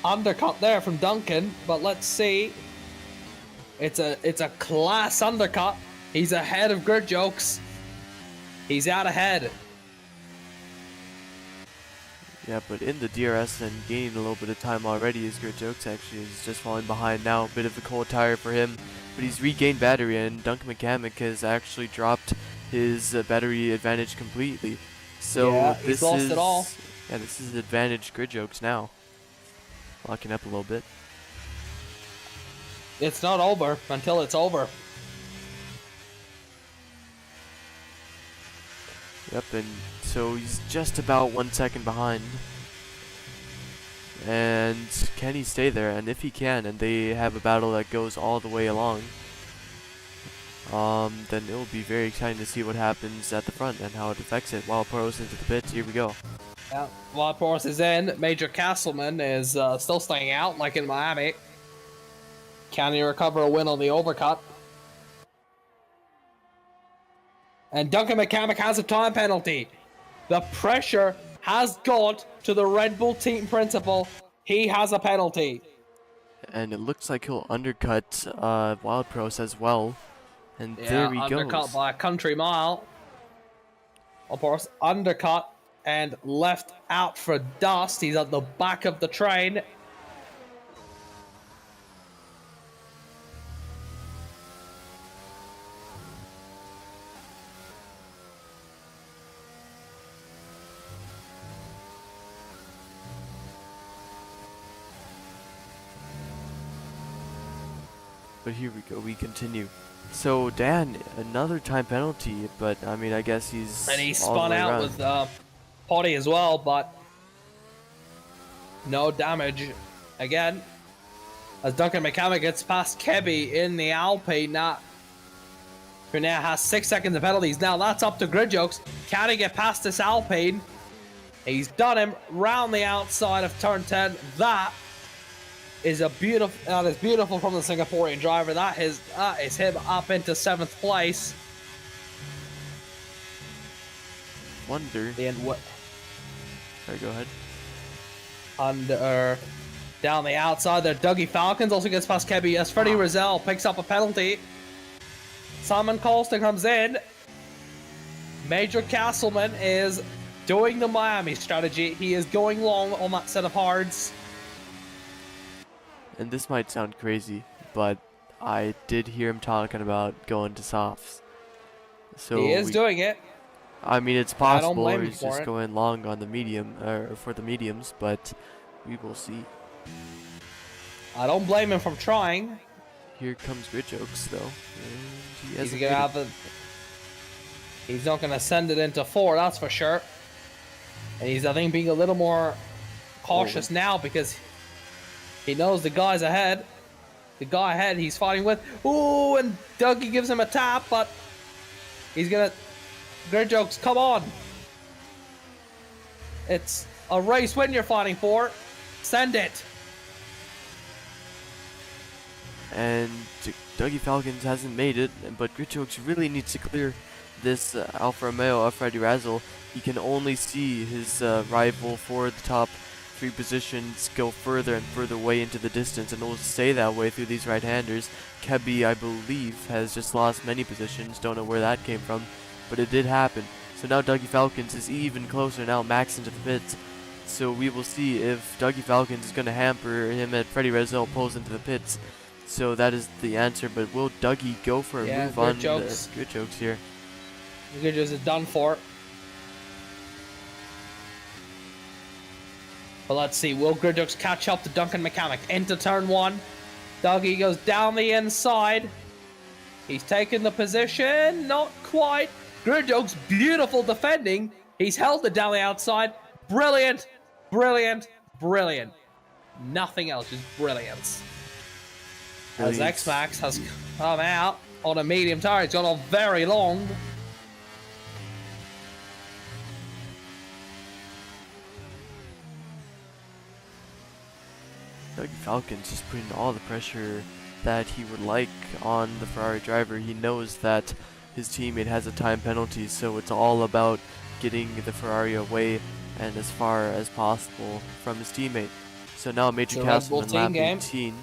undercut there from Duncan, but let's see. It's a class undercut. He's ahead of Grid Jokes. He's out ahead. Yeah, but in the DRS and gaining a little bit of time already as Grid Jokes actually is just falling behind now. A bit of a cold tire for him, but he's regained battery, and Duncan McCamick has actually dropped his battery advantage completely. So yeah, this he's lost it all. Yeah, this is advantage Grid Jokes now. Locking up a little bit. It's not over until it's over. Yep, and so he's just about 1 second behind. And can he stay there? And if he can, and they have a battle that goes all the way along, then it will be very exciting to see what happens at the front and how it affects it. While Poros into the pits, here we go. Yeah, while Poros is in, Major Castleman is still staying out, like in Miami. Can he recover a win on the overcut? And Duncan McCamick has a time penalty. The pressure has got to the Red Bull team principal. He has a penalty. And it looks like he'll undercut Wild Pros as well. And there he goes. Undercut by a country mile. Of course, undercut and left out for dust. He's at the back of the train. But here we go, we continue. So Dan, another time penalty, but I mean, I guess he's And he all the spun way out around. with Potty as well, but no damage. Again, as Duncan McCammon gets past Kebby in the Alpine, who now has 6 seconds of penalties. Now that's up to Grid Jokes. Can he get past this Alpine? He's done him round the outside of turn 10. That is beautiful from the Singaporean driver. That is him up into 7th place. Wonder. And what? Sorry, go ahead. Under down the outside there, Dougie Falcons also gets past Kebby as Freddie Rizal picks up a penalty. Simon Colston comes in. Major Castleman is doing the Miami strategy. He is going long on that set of hards. And this might sound crazy, but I did hear him talking about going to softs. So He is doing it. I mean, it's I don't possible blame him he's for just it. going long on the medium, or for the mediums, but we will see. I don't blame him for trying. Here comes Grid Jokes, though. And he He's hasn't gonna made have it. He's not gonna send it into 4, that's for sure. And he's, I think, being a little more cautious now because he knows the guy's ahead. The guy ahead he's fighting with. Ooh, and Dougie gives him a tap, but he's gonna. Grid Jokes, come on. It's a race when you're fighting for. Send it. And Dougie Falcons hasn't made it, but Grid Jokes really needs to clear this Alfa Romeo of Freddie Razzle. He can only see his rival for the top 3 positions go further and further away into the distance, and it will stay that way through these right-handers. Kebby, I believe, has just lost many positions. Don't know where that came from, but it did happen. So now Dougie Falcons is even closer now, Max into the pits. So we will see if Dougie Falcons is going to hamper him and Freddie Razzle pulls into the pits. So that is the answer, but will Dougie go for a move on the Grid Jokes here? Grid Jokes is done for. But let's see, will Grid Jokes catch up to Duncan McCammon into turn 1? Dougie goes down the inside. He's taken the position, not quite. Grid Jokes, beautiful defending. He's held it down the outside. Brilliant, brilliant, brilliant. Nothing else, just brilliance. As X-Max has come out on a medium tire, it's gone on very long. Dougie Falcons is putting all the pressure that he would like on the Ferrari driver. He knows that his teammate has a time penalty, so it's all about getting the Ferrari away and as far as possible from his teammate. So now Major Castleman lap 18,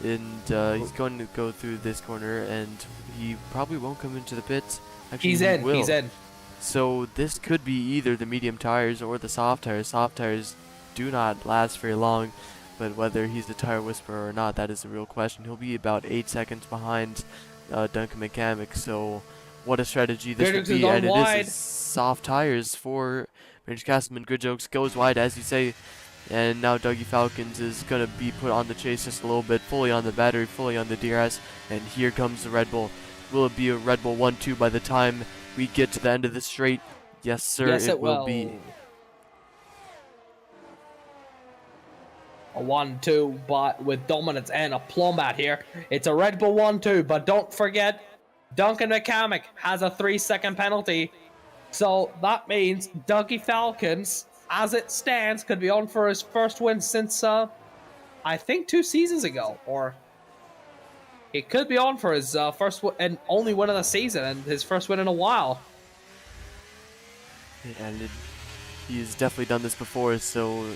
and he's going to go through this corner, and he probably won't come into the pits. Actually, He's in. So this could be either the medium tires or the soft tires. Soft tires do not last very long, but whether he's the tire whisperer or not, that is the real question. He'll be about 8 seconds behind Duncan McCammon, so what a strategy this would be, and it is soft tires for Major Castleman. Grid Jokes goes wide, as you say, and now Dougie Falcons is going to be put on the chase just a little bit, fully on the battery, fully on the DRS, and here comes the Red Bull. Will it be a Red Bull 1-2 by the time we get to the end of the straight? Yes, sir, yes, it will be. A 1-2, but with dominance and a plumb out here. It's a Red Bull 1-2, but don't forget, Duncan McCammon has a 3-second penalty. So that means Dougie Falcons, as it stands, could be on for his first win since, I think 2 seasons ago. Or he could be on for his first and only win of the season, and his first win in a while. And he's definitely done this before, so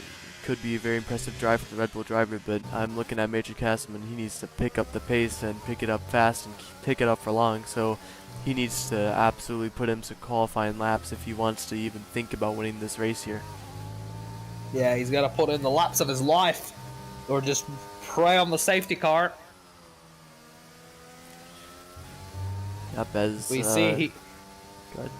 could be a very impressive drive for the Red Bull driver, but I'm looking at Major Castleman. He needs to pick up the pace and pick it up fast and pick it up for long, so he needs to absolutely put in some qualifying laps if he wants to even think about winning this race here. Yeah, he's got to put in the laps of his life, or just pray on the safety car. Yep, as we see he... Good.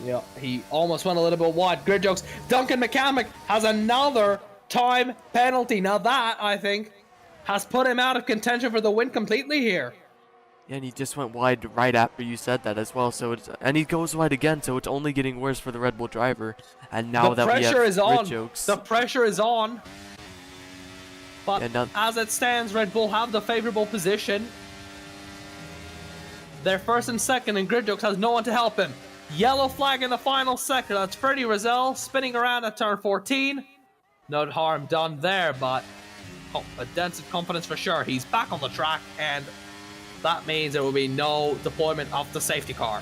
Yeah, he almost went a little bit wide. Grid Jokes. Duncan McCammon has another time penalty. Now that, I think, has put him out of contention for the win completely here. And he just went wide right after you said that as well. And he goes wide again, so it's only getting worse for the Red Bull driver. And now The that we have pressure is on. Jokes, The pressure is on. But and now, as it stands, Red Bull have the favorable position. They're first and second, and Grid Jokes has no one to help him. Yellow flag in the final sector. That's Freddie Rizal spinning around at turn 14. No harm done there, but a dent of confidence for sure. He's back on the track, and that means there will be no deployment of the safety car.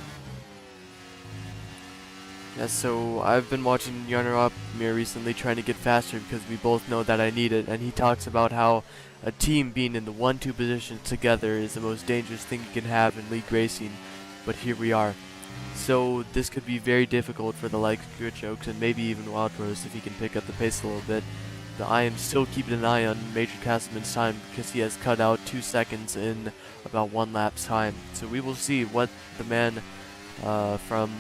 yeah, so I've been watching Yarner Up Mir recently trying to get faster because we both know that I need it. And he talks about how a team being in the 1-2 position together is the most dangerous thing you can have in league racing. But here we are. So this could be very difficult for the likes of Good Jokes and maybe even Wild Rose if he can pick up the pace a little bit. But I am still keeping an eye on Major Castleman's time because he has cut out 2 seconds in about 1 lap's time. So we will see what the man from,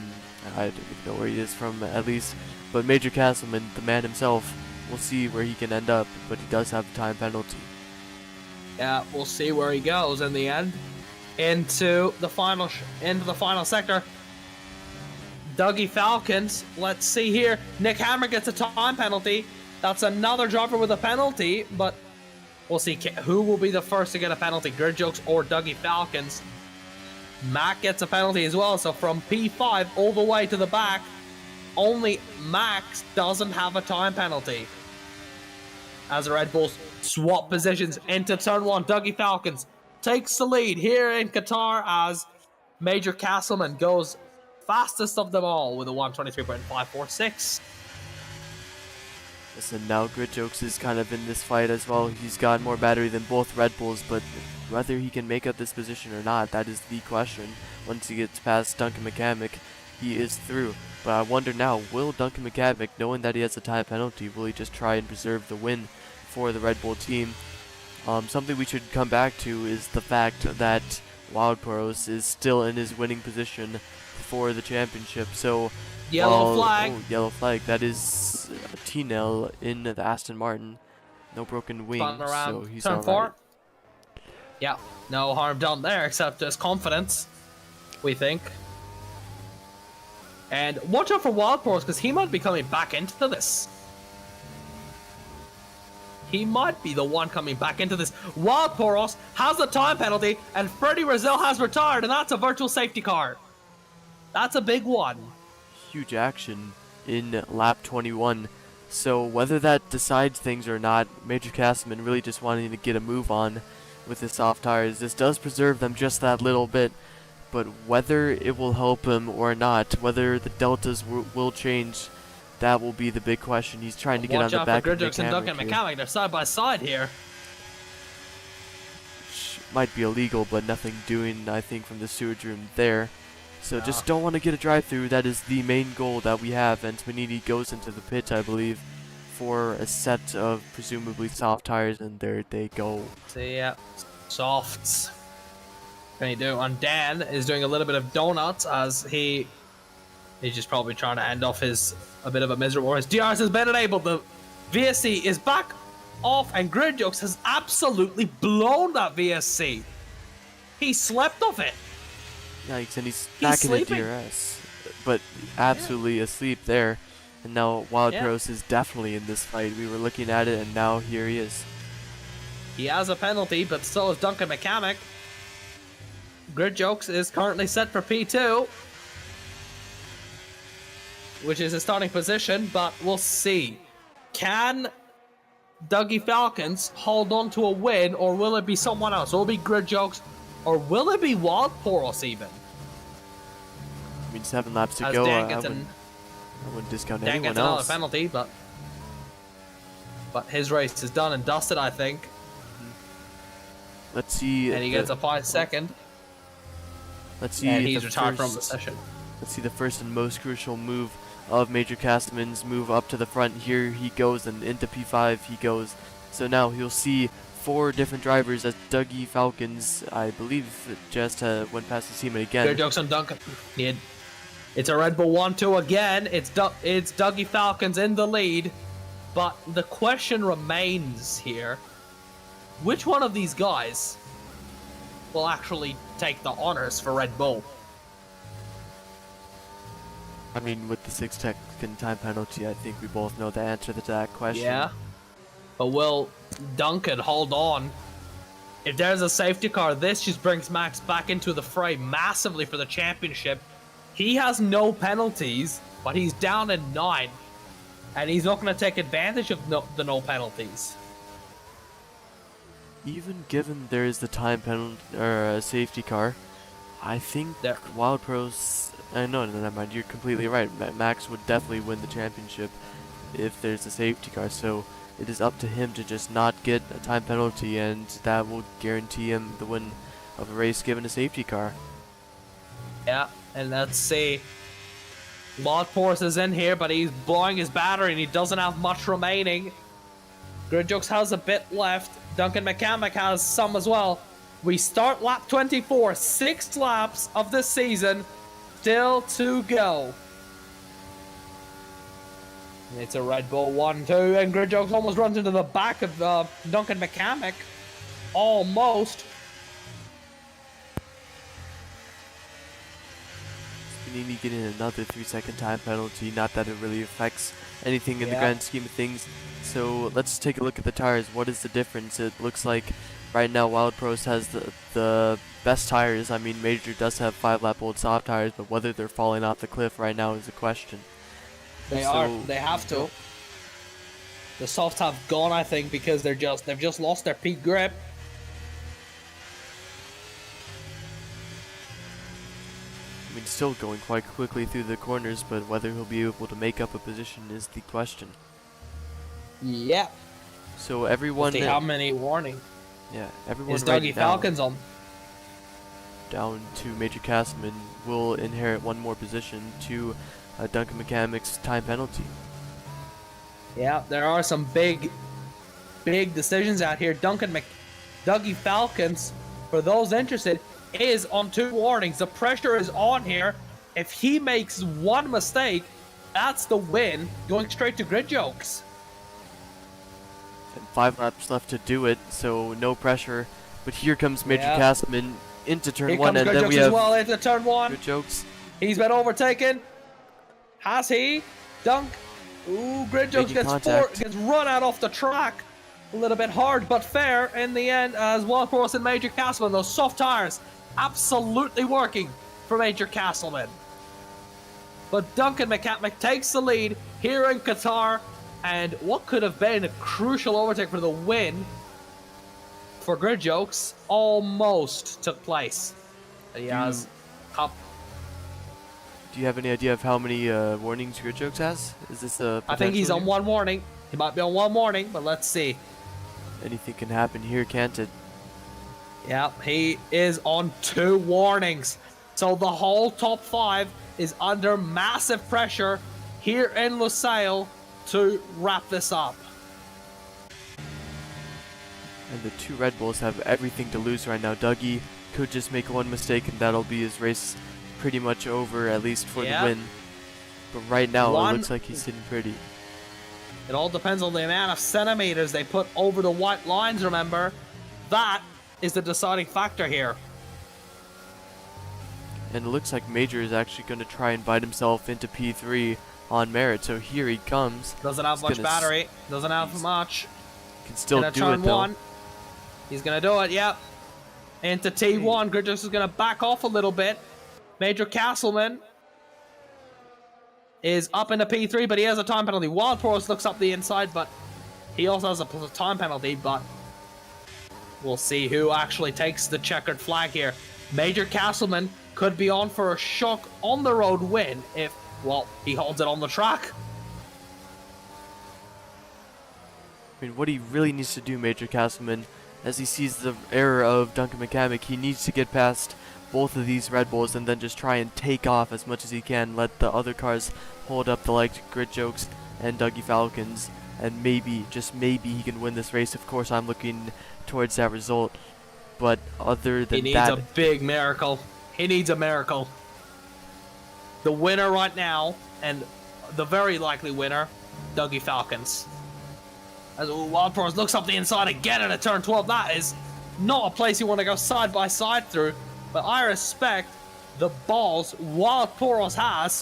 I don't even know where he is from at least, but Major Castleman, the man himself, we'll see where he can end up, but he does have a time penalty. Yeah, we'll see where he goes in the end. Into the final sector. Dougie Falcons, let's see here. Nick Hammer gets a time penalty. That's another driver with a penalty, but we'll see who will be the first to get a penalty, Grid Jokes or Dougie Falcons. Mac gets a penalty as well, so from P5 all the way to the back, only Max doesn't have a time penalty. As the Red Bulls swap positions into turn 1, Dougie Falcons takes the lead here in Qatar as Major Castleman goes fastest of them all with a 1:23.546. Listen, now Grid Jokes is kind of in this fight as well. He's got more battery than both Red Bulls, but whether he can make up this position or not, that is the question. Once he gets past Duncan McCamick, he is through. But I wonder now, will Duncan McCamick, knowing that he has a time penalty, will he just try and preserve the win for the Red Bull team? Something we should come back to is the fact that Wild Poros is still in his winning position for the championship. So Yellow flag. Oh, yellow flag. That is a T-Nell in the Aston Martin. No broken wing, so he's turn all 4. right. Yeah, no harm done there except his confidence, we think. And watch out for Wild Poros because he might be coming back into this. He might be the one coming back into this. Wild Poros has a time penalty, and Freddie Rizal has retired, and that's a virtual safety car. That's a big one. Huge action in lap 21. So whether that decides things or not, Major Castleman really just wanting to get a move on with his soft tires. This does preserve them just that little bit, but whether it will help him or not, whether the deltas will change, that will be the big question. He's trying to get on the back of Gridrix and Duncan McCamick. They're side by side here. Might be illegal, but nothing doing, I think, from the sewage room there. So just don't want to get a drive-through. That is the main goal that we have. And Smanini goes into the pit, I believe, for a set of presumably soft tires, and there they go. So yeah, softs. What can he do? And Dan is doing a little bit of donuts as he's just probably trying to end off a bit of a miserable. His DRS has been enabled. The VSC is back off, and Grid Jokes has absolutely blown that VSC. He slept off it. Yikes, and he's back in the DRS, but absolutely asleep there. And now Wild Poros is definitely in this fight. We were looking at it, and now here he is. He has a penalty, but so is Duncan McCamick. Grid Jokes is currently set for P2, which is his starting position, but we'll see. Can Dougie Falcons hold on to a win, or will it be someone else? Will it be Grid Jokes, or will it be Wild Poros even? I mean, 7 laps to go. I wouldn't discount Dan anyone gets else. Another penalty, but his race is done and dusted, I think. Let's see. And he gets a 5-second. Let's see. And he's retired from the session. Let's see the first and most crucial move of Major Castleman's move up to the front. Here he goes, and into P5 he goes. So now he'll see 4 different drivers as Dougie Falcons, I believe, just went past his teammate again. Good jokes on Duncan. It's a Red Bull 1-2 again. It's Dougie Falcons in the lead, but the question remains here: which one of these guys will actually take the honors for Red Bull? I mean, with the 6-second time penalty, I think we both know the answer to that question. Yeah. But will Duncan hold on? If there's a safety car, this just brings Max back into the fray massively for the championship. He has no penalties, but he's down in 9. And he's not going to take advantage of the no penalties. Even given there is the time penalty or safety car, I think There. Wild Pros. No, never mind. You're completely right. Max would definitely win the championship if there's a safety car. So it is up to him to just not get a time penalty, and that will guarantee him the win of a race given a safety car. Yeah, and let's see. Lodporus is in here, but he's blowing his battery and he doesn't have much remaining. Gridjokes has a bit left. Duncan McCamick has some as well. We start lap 24, 6 laps of this season, still to go. It's a Red Bull 1-2, and Gridjokes almost runs into the back of Duncan McCamick. Almost. Spinini getting another 3-second time penalty. Not that it really affects anything in the grand scheme of things. So let's take a look at the tires. What is the difference? It looks like right now Wild Pros has the best tires. I mean, Major does have 5-lap-old soft tires, but whether they're falling off the cliff right now is a question. They are. They have to. The softs have gone, I think, because they've just lost their peak grip. I mean, still going quite quickly through the corners, but whether he'll be able to make up a position is the question. Yeah. So everyone. See how many warning? Yeah, everyone. Is right Dougie now, Falcons on? Down to Major Castleman will inherit one more position to Duncan McCamick's time penalty. Yeah, there are some big decisions out here. Dougie Falcons, for those interested, is on 2 warnings. The pressure is on here. If he makes one mistake, that's the win, going straight to Gridjokes. And 5 laps left to do it, so no pressure. But here comes Major Yeah. Castleman into turn Here 1, comes and then Gridjokes we as have well into turn 1. Gridjokes. He's been overtaken. Has he? Dunk. Ooh, Gridjokes gets run out off the track. A little bit hard, but fair in the end, as Walpurgis and Major Castleman. Those soft tires absolutely working for Major Castleman. But Duncan McCamick takes the lead here in Qatar, and what could have been a crucial overtake for the win for Gridjokes almost took place. He has up. Do you have any idea of how many warnings Gridjokes has? Is this a I think he's potential on here? 1 warning. He might be on 1 warning, but let's see. Anything can happen here, can't it? Yeah, he is on 2 warnings. So the whole top 5 is under massive pressure here in Lusail to wrap this up. And the 2 Red Bulls have everything to lose right now. Dougie could just make one mistake and that'll be his race pretty much over, at least for the win. But right now it looks like he's sitting pretty. It all depends on the amount of centimeters they put over the white lines, remember. That is the deciding factor here. And it looks like Major is actually going to try and bite himself into P3 on merit. So here he comes. Doesn't have much battery. Doesn't have much. Can still do turn it though. 1. He's going to do it, yep. Into T1. Gridjokes is going to back off a little bit. Major Castleman is up into P3, but he has a time penalty. Wild Force looks up the inside, but he also has a time penalty, but we'll see who actually takes the checkered flag here. Major Castleman could be on for a shock on the road win if, well, he holds it on the track. I mean, what he really needs to do, Major Castleman, as he sees the error of Duncan McCamick, he needs to get past both of these Red Bulls and then just try and take off as much as he can, let the other cars hold up the likes of Gridjokes and Dougie Falcons, and maybe, just maybe, he can win this race. Of course, I'm looking towards that result, but other than that... He needs a big miracle. He needs a miracle. The winner right now, and the very likely winner, Dougie Falcons. As Wild Pros looks up the inside again into turn 12. That is not a place you want to go side by side through. But I respect the balls Wild Poros has,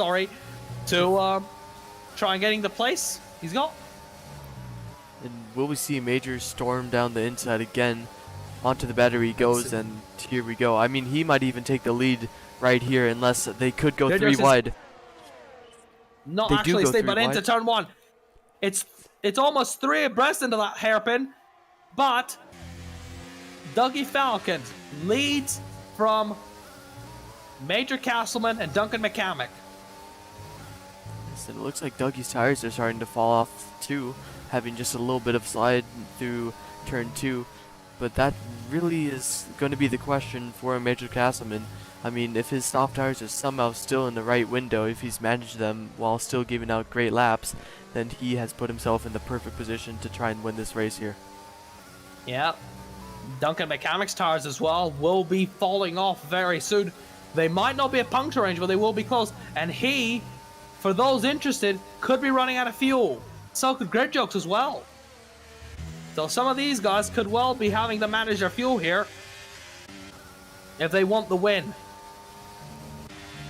to try and getting the place he's got. And will we see Major storm down the inside again? Onto the battery he goes, and here we go. I mean, he might even take the lead right here, unless they could go three wide. Not actually stay, but into turn 1. It's almost 3 abreast into that hairpin, but Dougie Falcons leads from Major Castleman and Duncan McCamick. Yes, and it looks like Dougie's tires are starting to fall off too, having just a little bit of slide through turn 2. But that really is going to be the question for Major Castleman. I mean, if his soft tires are somehow still in the right window, if he's managed them while still giving out great laps, then he has put himself in the perfect position to try and win this race here. Yeah. Duncan McCamick's tires as well will be falling off very soon. They might not be at puncture range, but they will be close. And he, for those interested, could be running out of fuel. So could Grid Jokes as well. So some of these guys could well be having to manage their fuel here if they want the win.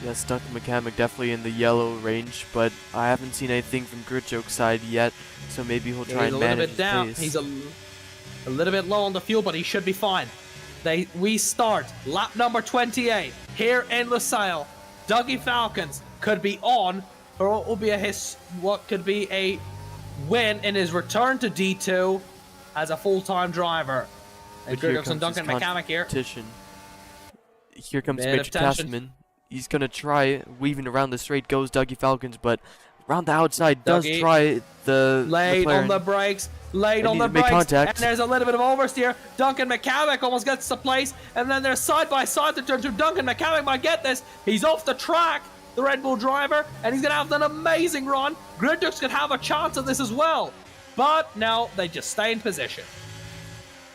Yes, Duncan McCamick definitely in the yellow range, but I haven't seen anything from Grid Joke's side yet, so maybe he'll try and manage his pace. He's a little bit low on the fuel, but he should be fine. We start lap number 28 here in Lusail. Dougie Falcons could be on for what will be what could be a win in his return to D2 as a full-time driver. And Grid Jokes and Duncan McCamick here. Here comes Major Castleman. He's going to try weaving around the straight goes Dougie Falcons, but around the outside does try the late McLaren. On the brakes, late on the brakes, contact. And there's a little bit of oversteer. Duncan McCamick almost gets to place, and then they're side by side to turn 2. Duncan McCamick might get this. He's off the track, the Red Bull driver, and he's going to have an amazing run. Grid Jokes could have a chance at this as well, but now they just stay in position.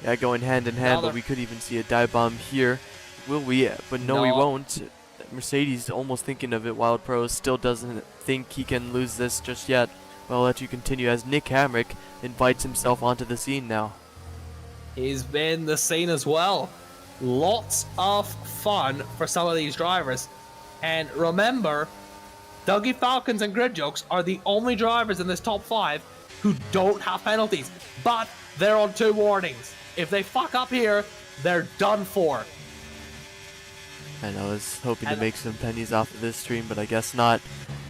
Yeah, going hand in hand, but we could even see a dive bomb here. Will we? But no, we won't. Mercedes almost thinking of it. Wild Pro still doesn't think he can lose this just yet. Well, I'll let you continue as Nick Hamrick invites himself onto the scene now. He's been the scene as well. Lots of fun for some of these drivers. And remember, Dougie Falcons and Grid Jokes are the only drivers in this top 5 who don't have penalties. But they're on 2 warnings. If they fuck up here, they're done for. And I was hoping to make some pennies off of this stream, but I guess not.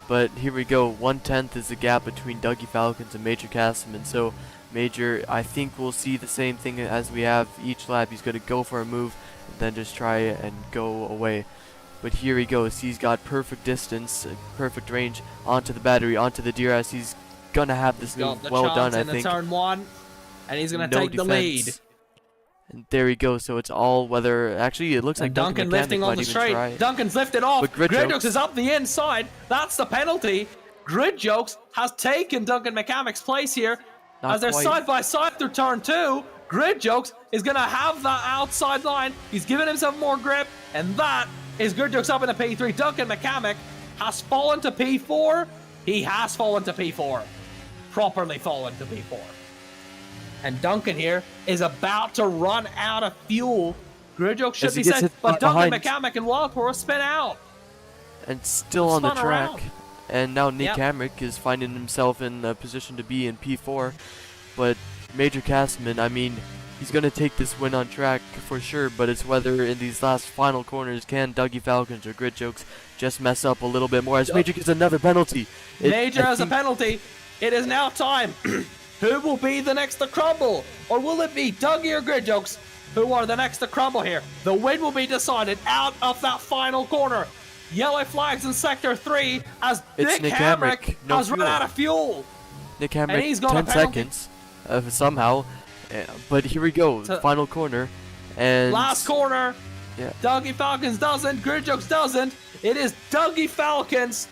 But here we go. 1/10 is the gap between Dougie Falcons and Major Castleman. So Major, I think we'll see the same thing as we have each lap. He's going to go for a move and then just try and go away. But here he goes. He's got perfect distance, perfect range onto the battery, onto the DRS. He's going to have this move well done, I think. Turn 1, and he's going to take the lead. And there he goes. So it's all whether. Actually, it looks like Duncan lifting on the straight. Duncan's lifted off. But Grid Jokes is up the inside. That's the penalty. Grid Jokes has taken Duncan McCamick's place here. As they're side by side through turn 2. Grid Jokes is going to have that outside line. He's given himself more grip. And that is Grid Jokes up into P3. Duncan McCamick has fallen to P4. He has fallen to P4. Properly fallen to P4. And Duncan here is about to run out of fuel. Grid Jokes should be set, but Duncan McCamick and Wild Poro spin out. And still on the track. And now Nick Hamrick is finding himself in a position to be in P4. But Major Castleman, I mean, he's going to take this win on track for sure, but it's whether in these last final corners can Dougie Falcons or Grid Jokes just mess up a little bit more as Major gets another penalty. Major has a penalty. It is now time. Who will be the next to crumble? Or will it be Dougie or Grid Jokes who are the next to crumble here? The win will be decided out of that final corner. Yellow flags in Sector 3 as Nick Hamrick has run out of fuel. Nick Hamrick, he's got 10 seconds somehow. But here we go, final corner. And last corner. Yeah. Dougie Falcons doesn't, Grid Jokes doesn't. It is Dougie Falcons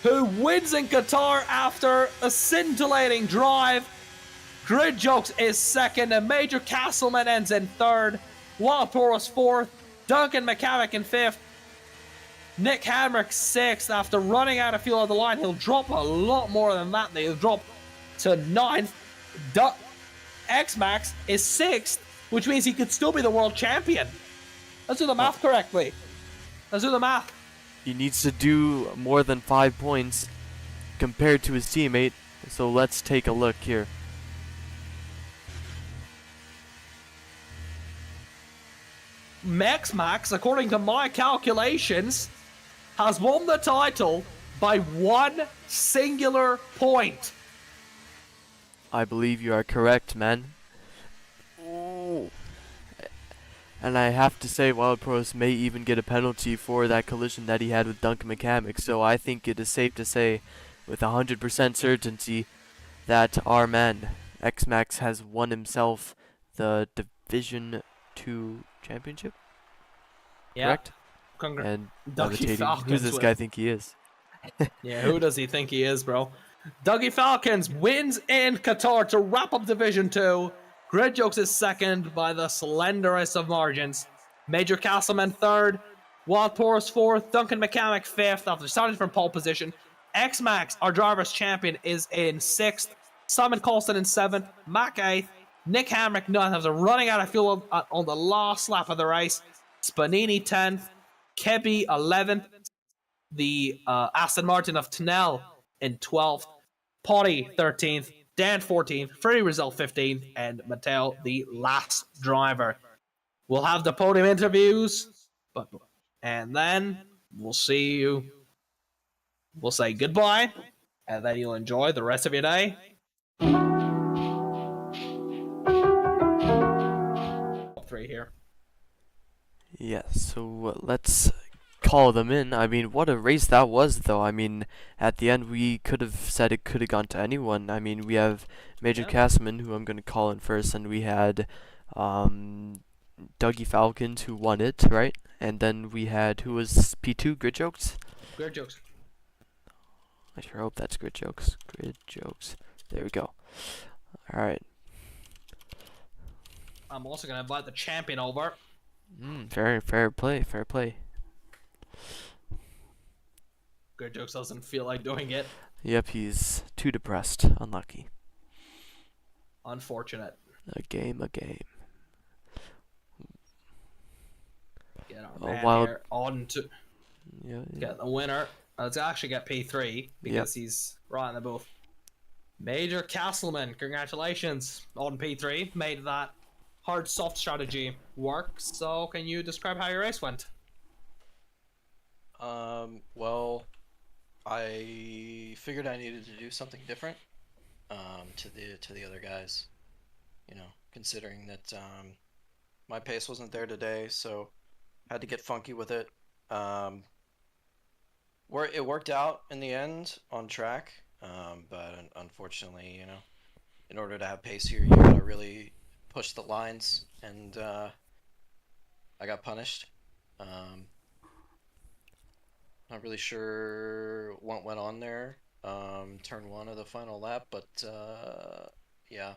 who wins in Qatar after a scintillating drive. Grid Jokes is second, and Major Castleman ends in third. Wild Poro's fourth, Duncan McCamick in fifth. Nick Hamrick sixth. After running out of fuel on the line, he'll drop a lot more than that. He'll drop to ninth. X-Max is 6th, which means he could still be the world champion. Let's do the math correctly. Let's do the math. He needs to do more than 5 points compared to his teammate, so let's take a look here. X-Max, according to my calculations, has won the title by 1 singular point. I believe you are correct, man. Ooh. And I have to say, Wild Pros may even get a penalty for that collision that he had with Duncan Mechanics, so I think it is safe to say, with 100% certainty, that our man, X-Max, has won himself the Division 2 championship? Yeah. Correct? Congrats. And Dougie levitating. Falcons Who's this guy think he is? Yeah, who does he think he is, bro? Dougie Falcons wins in Qatar to wrap up Division 2. Grid Jokes is second by the slenderest of margins. Major Castleman third. Wild Taurus fourth. Duncan Mechanic fifth after starting from pole position. X-Max, our driver's champion, is in sixth. Simon Colston in seventh. Mac eighth. Nick Hamrick ninth after running out of fuel on the last lap of the race. Spanini 10th. Kebby 11th. The Aston Martin of Tunnel in 12th. Potty 13th. Dan 14th. Freddie Rizal 15th. And Mattel, the last driver. We'll have the podium interviews. And then we'll see you. We'll say goodbye. And then you'll enjoy the rest of your day. Top 3 here. Yeah, so let's call them in. I mean, what a race that was, though. I mean, at the end, we could have said it could have gone to anyone. I mean, we have Major Castleman, who I'm going to call in first, and we had Dougie Falcons, who won it, right? And then we had, who was P2, Grid Jokes? Grid Jokes. I sure hope that's Grid Jokes. Grid Jokes. There we go. Alright. I'm also going to invite the champion over. Fair play, fair play. Grid Jokes doesn't feel like doing it. Yep, he's too depressed. Unlucky. Unfortunate. A game. Get our man here on to get the winner. Let's actually get P3 because he's right in the booth. Major Castleman, congratulations on P3. Made that hard soft strategy work. So can you describe how your race went? Well, I figured I needed to do something different to the other guys, you know, considering that my pace wasn't there today, so had to get funky with it. Where it worked out in the end on track, but unfortunately, you know, in order to have pace here, you gotta really push the lines, and I got punished. Not really sure what went on there. Turn 1 of the final lap, but yeah,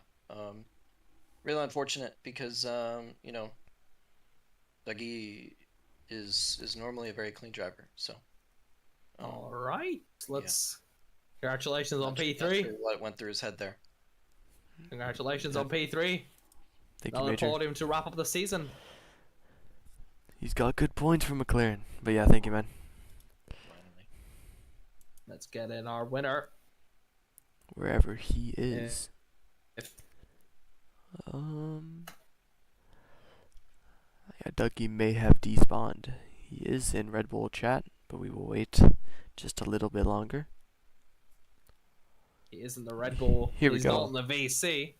really unfortunate because you know, Dougie is normally a very clean driver, so. All right, let's. Yeah. Congratulations on P3. Not sure what went through his head there. Congratulations on P3. Thank Another you, Major. podium to wrap up the season. He's got good points for McLaren. But yeah, thank you, man. Finally. Let's get in our winner. Wherever he is. Yeah, Dougie may have despawned. He is in Red Bull chat, but we will wait just a little bit longer. He is in the Red Bull. Here we He's go. not in the VC.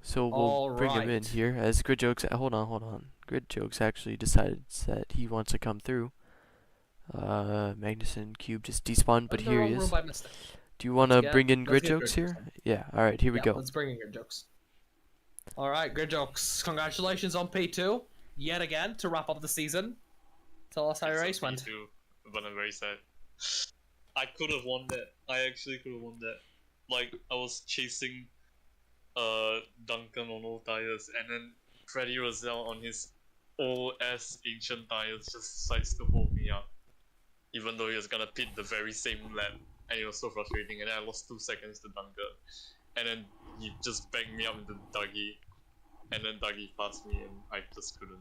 So we'll bring him in here as Grid Jokes. Hold on. Grid Jokes actually decided that he wants to come through. Magnuson Cube just despawned, but here he is. Do you want to bring in Grid Jokes here? Yeah. All right. Here we go. Let's bring in Grid Jokes. All right, Grid Jokes. Congratulations on P2 yet again to wrap up the season. Tell us how your race went. P2, but I'm very sad. I could have won that. I actually could have won that. Like, I was chasing Duncan on old tires, and then Freddie Rosell on his old ass ancient tires just decides to hold me up, even though he was gonna pit the very same lap, and it was so frustrating. And then I lost 2 seconds to Duncan, and then he just banged me up into Dougie, and then Dougie passed me, and I just couldn't.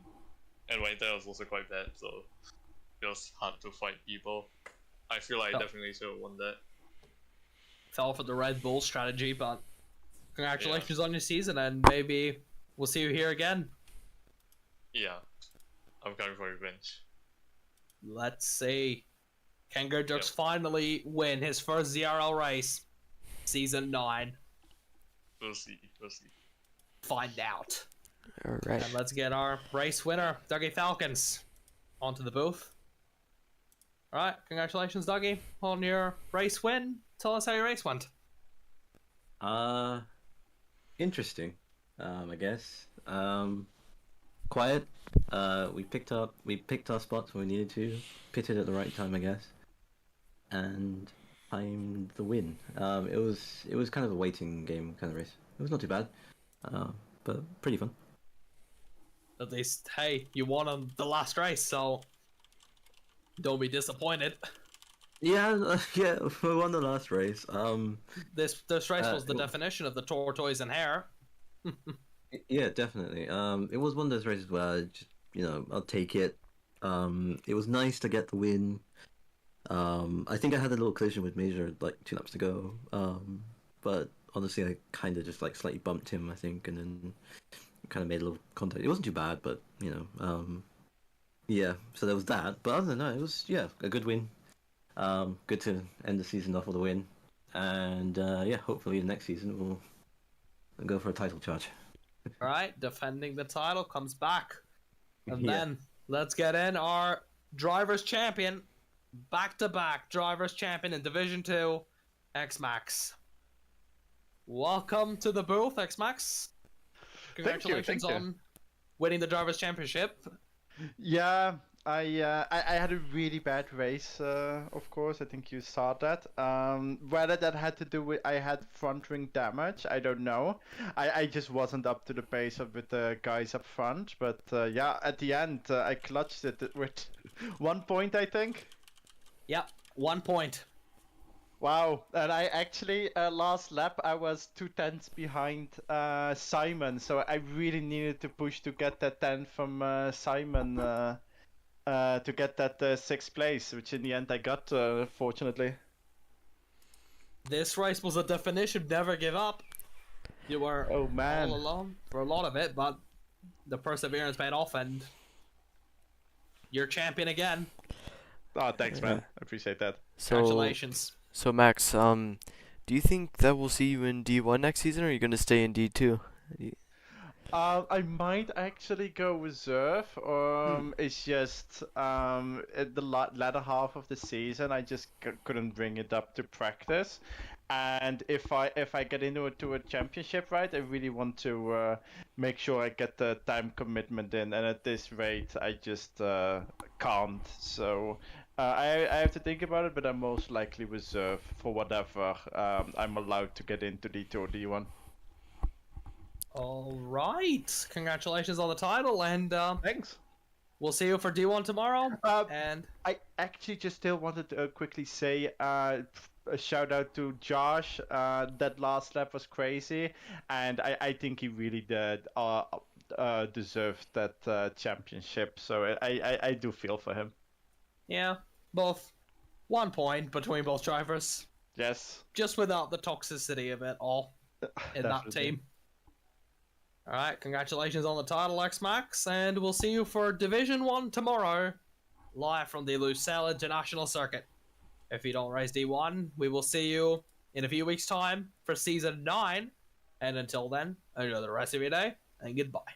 And my internet was also quite bad, so it was hard to fight people. I feel like I definitely should have won that. Fell for the Red Bull strategy, but congratulations on your season, and maybe we'll see you here again. Yeah, I'm coming for revenge. Let's see. Can Gerdux finally win his first ZRL race? Season 9. We'll see. We'll see. Find out. Alright. And let's get our race winner, Dougie Falcons, onto the booth. Alright, congratulations, Dougie, on your race win. Tell us how your race went. Interesting, I guess. Quiet. We picked our spots when we needed to, pitted at the right time, I guess, and timed the win. It was kind of a waiting game kind of race. It was not too bad, but pretty fun. At least, hey, you won on the last race, so don't be disappointed. Yeah, yeah, we won the last race. This race was the definition of the tortoise and hare. Yeah, definitely. It was one of those races where I just, I'll take it. It was nice to get the win. I think I had a little collision with Major like 2 laps to go. But honestly, I kind of just like slightly bumped him, I think, and then kind of made a little contact. It wasn't too bad, but yeah. So there was that. But other than that, it was a good win. Good to end the season off with a win, and hopefully the next season we'll go for a title charge. All right, defending the title comes back, and Yeah. then let's get in our drivers champion, back-to-back drivers champion in Division 2, X-Max. Welcome to the booth, X-Max. Congratulations thank you. on winning the drivers championship. Yeah, I had a really bad race, of course. I think you saw that. Whether that had to do with I had front wing damage, I don't know. I just wasn't up to the pace with the guys up front. But at the end, I clutched it with 1 point, I think. Yep, 1 point. Wow, and I actually, last lap, I was 2 tenths behind Simon, so I really needed to push to get that 10 from Simon to get that 6th place, which in the end I got, fortunately. This race was a definition, never give up. You were Oh man. all alone for a lot of it, but the perseverance paid off, and you're champion again. Oh, thanks, man. I appreciate that. Congratulations. So Max, do you think that we'll see you in D1 next season, or are you gonna stay in D2? I might actually go reserve. It's just at the latter half of the season, I just couldn't bring it up to practice. And if I get into a championship, right, I really want to make sure I get the time commitment in. And at this rate, I just can't. So I have to think about it, but I'm most likely reserve for whatever I'm allowed to get into D2 or D1. All right. Congratulations on the title, and Thanks. we'll see you for D1 tomorrow. And I actually just still wanted to quickly say a shout out to Josh. That last lap was crazy, and I think he really did deserved that championship. So I do feel for him. yeah, both 1 point between both drivers, Yes. just without the toxicity of it all in that Definitely. team. All right, congratulations on the title, X-Max, and we'll see you for Division 1 tomorrow, live from the Lucelle International Circuit. If you don't race D1, we will see you in a few weeks' time for Season 9, and until then, enjoy the rest of your day, and goodbye.